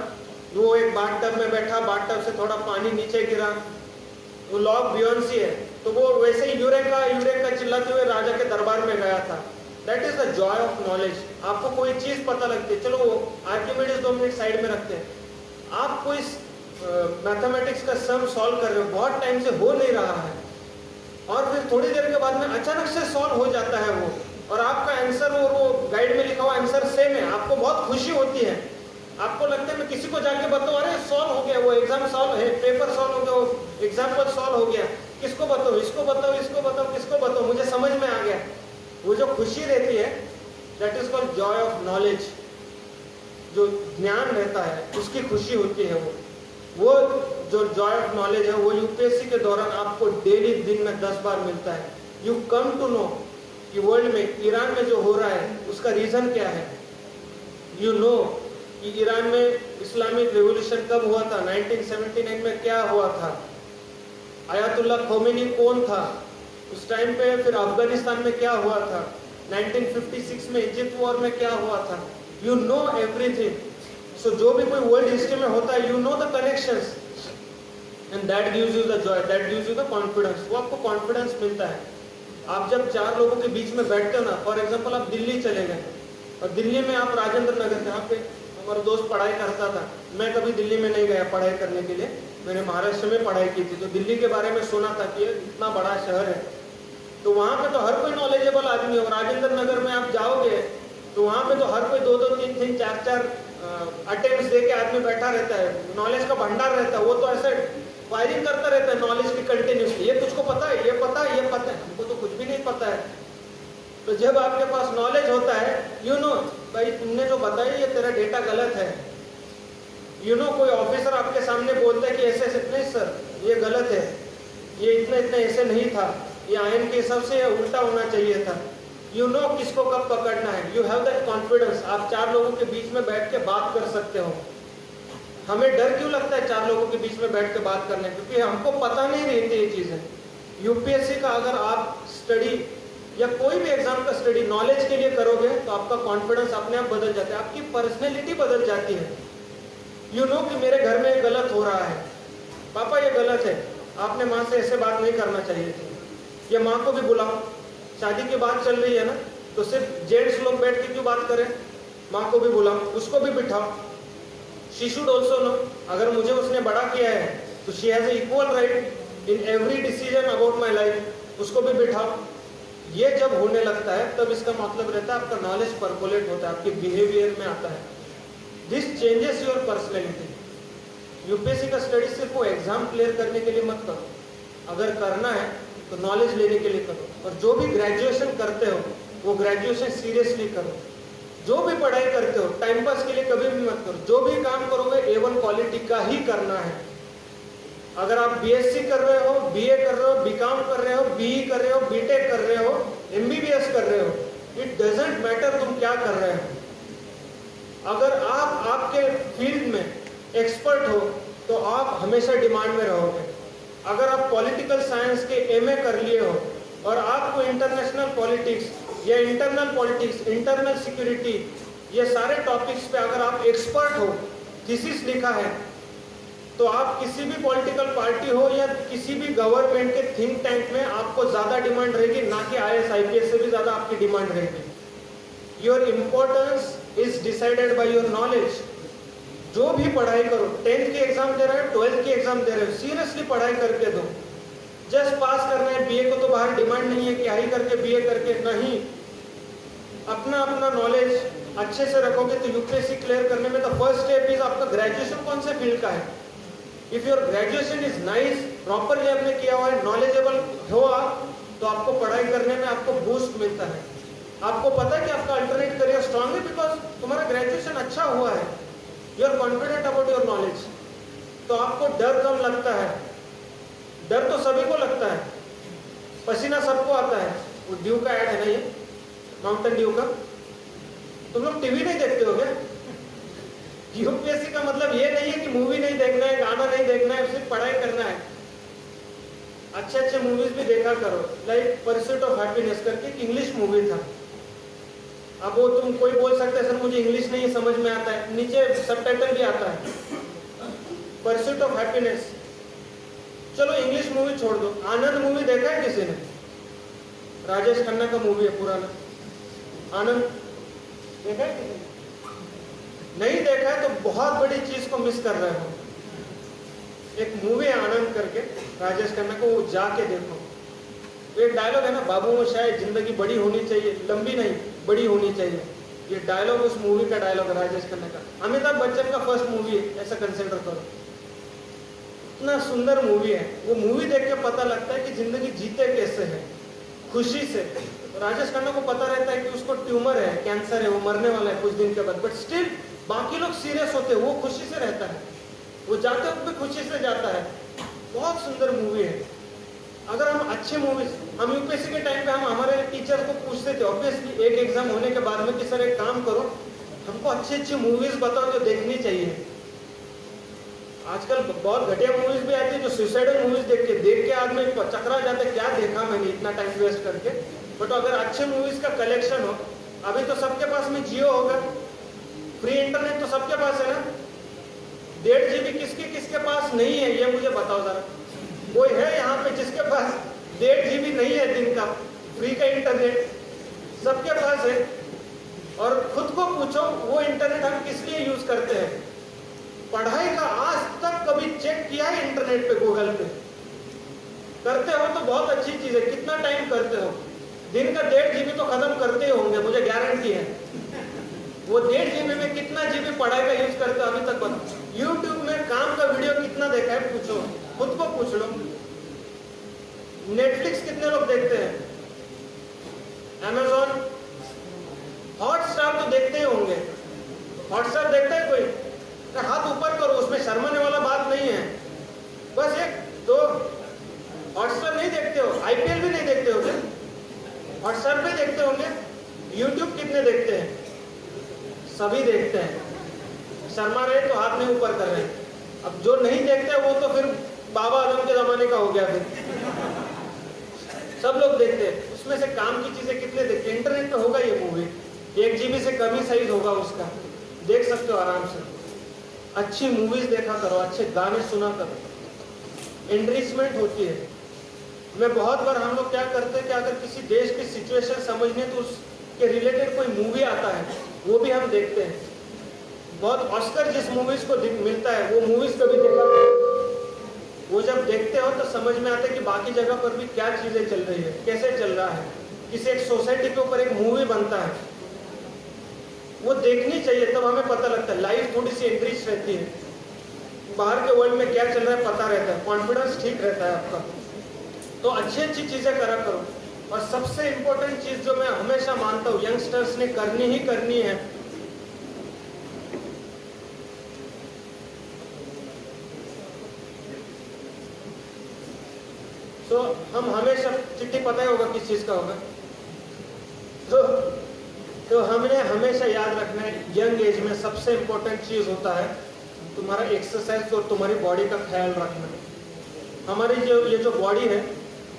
वो एक बाथटब में बैठा, बाथटब से थोड़ा पानी नीचे गिरा, वो लॉ ऑफ बियोंसी है। तो वो वैसे ही यूरेका यूरेका चिल्लाते हुए राजा के दरबार में गया था। That is the Joy of knowledge. आपको कोई चीज पता लगती है, चलो वो आर्किमिडीज 2 मिनट साइड में रखते हैं, आप कोई मैथमेटिक्स का सम सॉल्व कर रहे हो, बहुत टाइम से हो नहीं रहा है, और फिर थोड़ी देर के बाद में अचानक से सॉल्व हो जाता है वो, और आपका आंसर और वो गाइड में लिखा हुआ आंसर सेम है, आपको बहुत खुशी होती है। आपको लगता है मैं किसी को जाके बताऊं, अरे सॉल्व हो गया, वो एग्जाम सॉल्व है, पेपर सॉल्व हो गया, वो एग्जाम्पल सॉल्व हो गया, किसको बताओ, इसको बताओ, इसको बताओ, किसको बताओ, मुझे समझ में आ गया। वो जो खुशी रहती है, that is called Joy of knowledge. जो ज्ञान रहता है उसकी खुशी होती है, वो जो जॉय ऑफ नॉलेज है वो यूपीएससी के दौरान आपको डेली दिन में 10 बार मिलता है। यू कम टू नो कि वर्ल्ड में, ईरान में जो हो रहा है उसका रीजन क्या है। यू नो कि ईरान में इस्लामिक रिवॉल्यूशन कब हुआ था, 1979 में क्या हुआ था, आयतुल्ला खोमेनी कौन था उस टाइम पे, फिर अफगानिस्तान में क्या हुआ था, 1956 में इजिप्ट वॉर में क्या हुआ था। You know everything. सो जो भी कोई वर्ल्ड हिस्ट्री में होता है, you know the connections, and that gives you the Joy, that gives you the confidence. वो आपको कॉन्फिडेंस मिलता है। आप जब 4 लोगों के बीच में बैठते हो ना, फॉर एग्जांपल आप दिल्ली चले गए और दिल्ली में आप राजेंद्र नगर, जहाँ पे हमारा दोस्त पढ़ाई करता था, मैं कभी दिल्ली में नहीं गया पढ़ाई करने के लिए, मैंने महाराष्ट्र में पढ़ाई की थी, तो दिल्ली के बारे में सुना था कि इतना बड़ा शहर है, तो वहाँ पे तो हर कोई नॉलेजेबल आदमी है। और राजेंद्र नगर में आप जाओगे तो वहाँ पे तो हर कोई 2-2, 3-3, 4-4 अटेम्प्ट्स दे के आदमी बैठा रहता है, नॉलेज का भंडार रहता है, वो तो ऐसे फायरिंग करता रहता है नॉलेज की कंटिन्यूसली। ये तुझको पता है, ये पता है, ये पता है, हमको तो कुछ भी नहीं पता है। तो जब आपके पास नॉलेज होता है, यू नो भाई तुमने जो बताया ये तेरा डेटा गलत है। यू नो कोई ऑफिसर आपके सामने बोलता है कि ऐसे ऐसे, नहीं सर ये गलत है, ये इतना इतना ऐसे नहीं था, ये आयन के हिसाब से उल्टा होना चाहिए था। यू नो किसको कब पकड़ना है, यू हैव दैट कॉन्फिडेंस। आप 4 लोगों के बीच में बैठ के बात कर सकते हो। हमें डर क्यों लगता है 4 लोगों के बीच में बैठ के बात करने, क्योंकि हमको पता नहीं रहती ये चीज़ें। यूपीएससी का अगर आप स्टडी या कोई भी एग्जाम का स्टडी नॉलेज के लिए करोगे तो आपका कॉन्फिडेंस अपने आप बदल जाता है, आपकी पर्सनैलिटी बदल जाती है। यू नो कि मेरे घर में गलत हो रहा है, पापा ये गलत है, आपने माँ से ऐसे बात नहीं करना चाहिए थी। या माँ को भी बुलाओ, शादी की बात चल रही है ना, तो सिर्फ जेंट्स लोग बैठ के क्यों बात करें, माँ को भी बुलाओ, उसको भी बिठाओ। शी शुड ऑल्सो नो, अगर मुझे उसने बड़ा किया है तो she has equal right in every decision about my life, उसको भी बिठाओ। ये जब होने लगता है तब इसका मतलब रहता है आपका नॉलेज परकोलेट होता है, आपके बिहेवियर में आता है। This changes your personality. UPSC का स्टडी सिर्फ वो एग्जाम क्लियर करने के लिए मत करो, अगर करना है तो नॉलेज लेने के लिए करो। और जो भी ग्रेजुएशन करते हो वो ग्रेजुएशन सीरियसली करो। जो भी पढ़ाई करते हो टाइम पास के लिए कभी भी मत करो। जो भी काम करोगे A1 क्वालिटी का ही करना है। अगर आप बीएससी कर रहे हो, बीए कर रहे हो, बीकॉम कर रहे हो, बीई कर रहे हो, बीटेक कर रहे हो, एमबीबीएस कर रहे हो, इट डजंट मैटर तुम क्या कर रहे हो। अगर आप आपके फील्ड में एक्सपर्ट हो तो आप हमेशा डिमांड में रहोगे। अगर आप पॉलिटिकल साइंस के एमए कर लिए हो और आपको इंटरनेशनल पॉलिटिक्स या इंटरनल पॉलिटिक्स, इंटरनल सिक्योरिटी, ये सारे टॉपिक्स पे अगर आप एक्सपर्ट हो, थीसिस लिखा है, तो आप किसी भी पॉलिटिकल पार्टी हो या किसी भी गवर्नमेंट के थिंक टैंक में आपको ज्यादा डिमांड रहेगी, ना कि आईएएस आईपीएस से भी ज्यादा आपकी डिमांड रहेगी। Your importance is decided by your knowledge. जो भी पढ़ाई करो, 10th की एग्जाम दे रहे हो, 12th की एग्जाम दे रहे हो, सीरियसली पढ़ाई करके दो। जस्ट पास करना है, बीए को तो बाहर डिमांड नहीं है कि आई करके बीए करके, नहीं। अपना अपना नॉलेज अच्छे से रखोगे तो यूपीएससी क्लियर करने में द फर्स्ट स्टेप इज आपका ग्रेजुएशन कौन से फील्ड का है। If your graduation is nice, properly आपने किया हुआ है, नॉलेजेबल हो आप, तो आपको पढ़ाई करने में आपको बूस्ट मिलता है। आपको पता है कि आपका अल्टरनेट करियर स्ट्रांग है बिकॉज तुम्हारा ग्रेजुएशन अच्छा हुआ है, you are confident about your knowledge, तो आपको डर कम लगता है। डर तो सभी को लगता है, पसीना सबको आता है। वो ड्यू का ऐड है ना, ये माउंटेन ड्यू का। तुम लोग टीवी नहीं देखते हो क्या? यूपीएससी का मतलब ये नहीं है कि मूवी नहीं देखना है, गाना नहीं देखना है, सिर्फ पढ़ाई करना है। अच्छे अच्छे मूवीज भी देखा करो, लाइक परस्यूट ऑफ हैप्पीनेस करके एक इंग्लिश मूवी था। अब वो तुम कोई बोल सकते हैं सर मुझे इंग्लिश नहीं समझ में आता है, नीचे सबटाइटल भी आता है, परस्यूट ऑफ हैप्पीनेस। चलो इंग्लिश मूवी छोड़ दो, आनंद मूवी देखा है किसी ने? राजेश खन्ना का मूवी है पुराना, आनंद देखा है किसी ने? नहीं देखा है तो बहुत बड़ी चीज को मिस कर रहे हो। एक मूवी है आनंद करके, राजेश खन्ना को, वो जाके देखो। एक डायलॉग है ना, बाबू मोशाय जिंदगी बड़ी होनी चाहिए, लंबी नहीं बड़ी होनी चाहिए। ये डायलॉग उस मूवी का डायलॉग है राजेश खन्ना का। अमिताभ बच्चन का फर्स्ट मूवी है, ऐसा कंसिडर करो। इतना सुंदर मूवी है, वो मूवी देख के पता लगता है कि जिंदगी जीते कैसे है, खुशी से। राजेश खन्ना को पता रहता है कि उसको ट्यूमर है, कैंसर है, वो मरने वाला है कुछ दिन के बाद, बट स्टिल बाकी लोग सीरियस होते हैं, वो खुशी से रहता है, वो जाते वक्त भी खुशी से जाता है। बहुत सुंदर मूवी है। अगर हम अच्छे मूवीज, हम यूपीएससी के टाइम पे हम हमारे टीचर को पूछते थे ऑब्वियसली एक एग्जाम होने के बाद में कि सर एक काम करो, हमको अच्छी अच्छी मूवीज बताओ जो देखनी चाहिए। आजकल बहुत घटिया मूवीज भी आती है जो सुसाइडल मूवीज देख के आदमी चकरा जाते, क्या देखा मैंने इतना टाइम वेस्ट करके। बट अगर अच्छे मूवीज का कलेक्शन हो, अभी तो सबके पास में जियो होगा, फ्री इंटरनेट तो सबके पास है ना। 1.5 GB किसके पास नहीं है, ये मुझे बताओ जरा। कोई है यहाँ पे जिसके पास 1.5 GB नहीं है दिन का फ्री का इंटरनेट? सबके पास है। और खुद को पूछो वो इंटरनेट हम किस लिए यूज करते हैं? पढ़ाई का आज तक कभी चेक किया है इंटरनेट पे, गूगल पे? करते हो तो बहुत अच्छी चीज है। कितना टाइम करते हो? दिन का 1.5 GB तो खत्म करते ही होंगे, मुझे गारंटी है। वो 1.5 GB में कितना GB पढ़ाई का यूज करते हो अभी तक बताओ। यूट्यूब में काम का वीडियो कितना देखा है पूछो, खुद को पूछ लो। नेटफ्लिक्स कितने लोग देखते हैं? अमेजॉन, हॉटस्टार तो देखते ही होंगे। हॉटस्टार देखता है कोई? हाथ ऊपर करो, उसमें शर्माने वाला बात नहीं है। बस एक दो हॉटस्टार नहीं देखते हो? आईपीएल भी नहीं देखते हो क्या? हॉटस्टार पे देखते होंगे। यूट्यूब कितने देखते हैं? सभी देखते हैं। शर्मा रहे तो हाथ नहीं ऊपर कर रहे हैं। अब जो नहीं देखते वो तो फिर बाबा आदम के जमाने का हो गया। फिर सब लोग देखते हैं। उसमें से काम की चीजें कितने देखते हैं? इंटरनेट पे होगा ये मूवी, 1 GB से कम ही साइज होगा उसका, देख सकते हो आराम से। अच्छी मूवीज देखा करो, अच्छे गाने सुना करो, एनरिचमेंट होती है। मैं बहुत बार हम लोग क्या करते हैं कि अगर किसी देश की सिचुएशन समझने तो उसके रिलेटेड कोई मूवी आता है वो भी हम देखते हैं। बहुत ऑस्कर जिस मूवीज को मिलता है वो मूवीज कभी देखा, वो जब देखते हो तो समझ में आता है कि बाकी जगह पर भी क्या चीजें चल रही है, कैसे चल रहा है। किसी एक सोसाइटी के ऊपर एक मूवी बनता है, वो देखनी चाहिए, तब हमें पता लगता है। लाइफ थोड़ी सी एनरिच रहती है। बाहर के वर्ल्ड में क्या चल रहा है पता रहता है, कॉन्फिडेंस ठीक रहता है आपका। तो अच्छी अच्छी चीज़ें करा करो। और सबसे इम्पोर्टेंट चीज़ जो मैं हमेशा मानता हूँ यंगस्टर्स ने करनी ही करनी है, तो हम हमेशा, चिट्ठी पता ही होगा किस चीज़ का होगा, तो हमने हमेशा याद रखना है यंग एज में सबसे इम्पोर्टेंट चीज़ होता है तुम्हारा एक्सरसाइज और तुम्हारी बॉडी का ख्याल रखना। हमारी ये जो बॉडी है,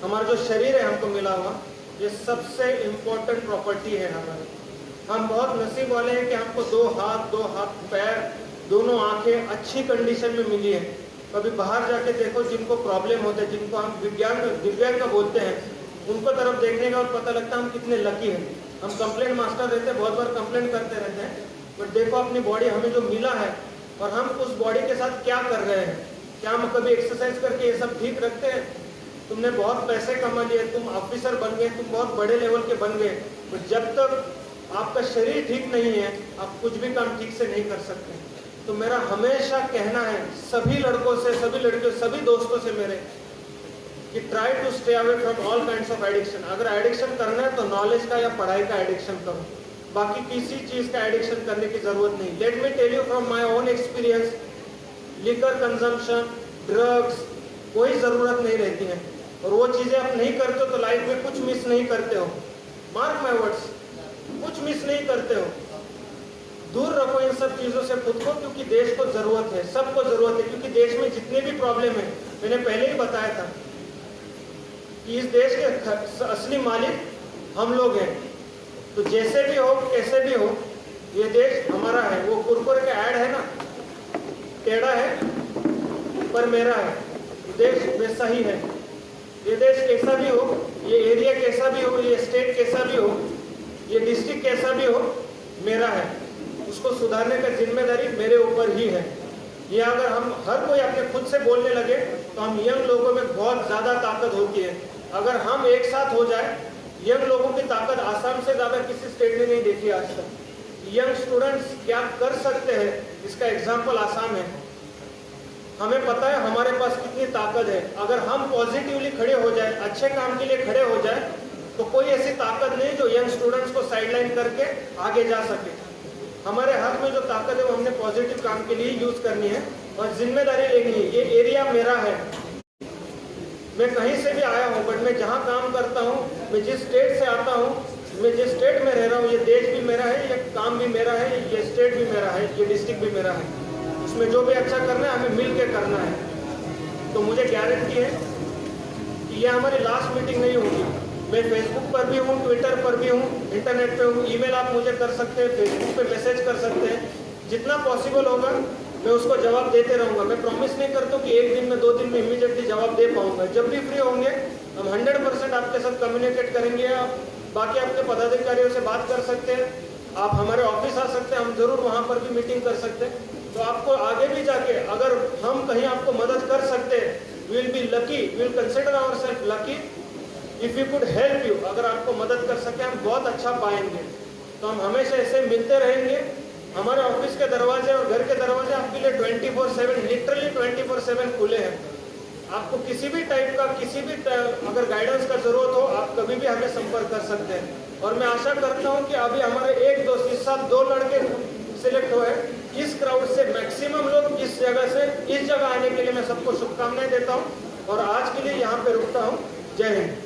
हमारा जो शरीर है हमको मिला हुआ, ये सबसे इम्पोर्टेंट प्रॉपर्टी है हमारी। हम बहुत नसीब वाले हैं कि हमको दो हाथ पैर, दोनों आंखें अच्छी कंडीशन में मिली है। कभी बाहर जाके देखो जिनको प्रॉब्लम होता है, जिनको हम दिव्यांग का बोलते हैं, उनको तरफ देखने का और पता लगता है हम कितने लकी हैं। हम कंप्लेंट मास्टर रहते हैं, बहुत बार कंप्लेंट करते रहते हैं, बट देखो अपनी बॉडी हमें जो मिला है और हम उस बॉडी के साथ क्या कर रहे हैं। क्या हम कभी एक्सरसाइज करके ये सब ठीक रखते हैं? तुमने बहुत पैसे कमा लिए, तुम ऑफिसर बन गए, तुम बहुत बड़े लेवल के बन गए, बट जब तक आपका शरीर ठीक नहीं है आप कुछ भी काम ठीक से नहीं कर सकते। तो मेरा हमेशा कहना है सभी लड़कों से, सभी लड़कियों, सभी दोस्तों से मेरे, कि try to stay away from all kinds of addiction. अगर एडिक्शन करना है तो नॉलेज का या पढ़ाई का एडिक्शन करो, बाकी किसी चीज़ का एडिक्शन करने की जरूरत नहीं। Let me tell you from my own experience, liquor consumption, drugs, कोई ज़रूरत नहीं रहती है, और वो चीज़ें आप नहीं करते हो तो लाइफ में कुछ मिस नहीं करते हो। मार्क माई वर्ड्स, कुछ मिस नहीं करते हो। दूर रखो इन सब चीज़ों से खुद को, क्योंकि देश को ज़रूरत है, सबको ज़रूरत है। क्योंकि देश में जितने भी प्रॉब्लम है, मैंने पहले ही बताया था कि इस देश के असली मालिक हम लोग हैं। तो जैसे भी हो, कैसे भी हो, ये देश हमारा है। वो कुरकुरे का ऐड है ना, टेढ़ा है पर मेरा है, देश वैसा ही है। ये देश कैसा भी हो, ये एरिया कैसा भी हो, ये स्टेट कैसा भी हो, ये डिस्ट्रिक्ट कैसा भी हो, मेरा है। उसको सुधारने का जिम्मेदारी मेरे ऊपर ही है। ये अगर हम हर कोई अपने खुद से बोलने लगे तो हम यंग लोगों में बहुत ज़्यादा ताकत होती है। अगर हम एक साथ हो जाए, यंग लोगों की ताकत आसाम से ज़्यादा किसी स्टेट ने नहीं देखी आज तक। यंग स्टूडेंट्स क्या कर सकते हैं, इसका एग्जाम्पल आसाम है। हमें पता है हमारे पास कितनी ताकत है। अगर हम पॉजिटिवली खड़े हो जाए, अच्छे काम के लिए खड़े हो जाए, तो कोई ऐसी ताकत नहीं जो यंग स्टूडेंट्स को साइडलाइन करके आगे जा सके। हमारे हाथ में जो ताकत है वो हमने पॉजिटिव काम के लिए यूज करनी है और जिम्मेदारी लेनी है। ये एरिया मेरा है, मैं कहीं से भी आया हूँ, बट मैं जहाँ काम करता हूँ, मैं जिस स्टेट से आता हूँ, मैं जिस स्टेट में रह रहा हूँ, ये देश भी मेरा है, ये काम भी मेरा है, ये स्टेट भी मेरा है, ये डिस्ट्रिक्ट भी मेरा है। उसमें जो भी अच्छा करना है हमें मिल के करना है। तो मुझे गारंटी है कि ये हमारी लास्ट मीटिंग नहीं होगी। मैं फेसबुक पर भी हूँ, ट्विटर पर भी हूँ, इंटरनेट पे हूँ, ईमेल आप मुझे कर सकते हैं, फेसबुक पे मैसेज कर सकते हैं। जितना पॉसिबल होगा मैं उसको जवाब देते रहूँगा। मैं प्रॉमिस नहीं करता हूँ कि एक दिन में 2 दिन में इमीडिएटली जवाब दे पाऊँगा। जब भी फ्री होंगे हम 100% आपके साथ कम्युनिकेट करेंगे। आप बाकी अपने पदाधिकारियों से बात कर सकते हैं, आप हमारे ऑफिस आ सकते हैं, हम ज़रूर वहाँ पर भी मीटिंग कर सकते हैं। तो आपको आगे भी जाके अगर हम कहीं आपको मदद कर सकते हैं, we will be lucky, we will consider ourselves lucky if you could help you. अगर आपको मदद कर सके हम बहुत अच्छा पाएंगे। तो हम हमेशा ऐसे मिलते रहेंगे। हमारे ऑफिस के दरवाजे और घर के दरवाजे आपके लिए 24/7, लिटरली 24/7 खुले हैं। आपको किसी भी टाइप का, किसी भी अगर गाइडेंस का जरूरत हो, आप कभी भी हमें संपर्क कर सकते हैं। और मैं आशा करता हूं कि अभी हमारे 1-2 इस साल 2 लड़के सिलेक्ट हुए। इस क्राउड से मैक्सिमम लोग इस जगह आने के लिए मैं सबको शुभकामनाएं देता हूं और आज के लिए यहाँ पे रुकता हूँ। जय हिंद।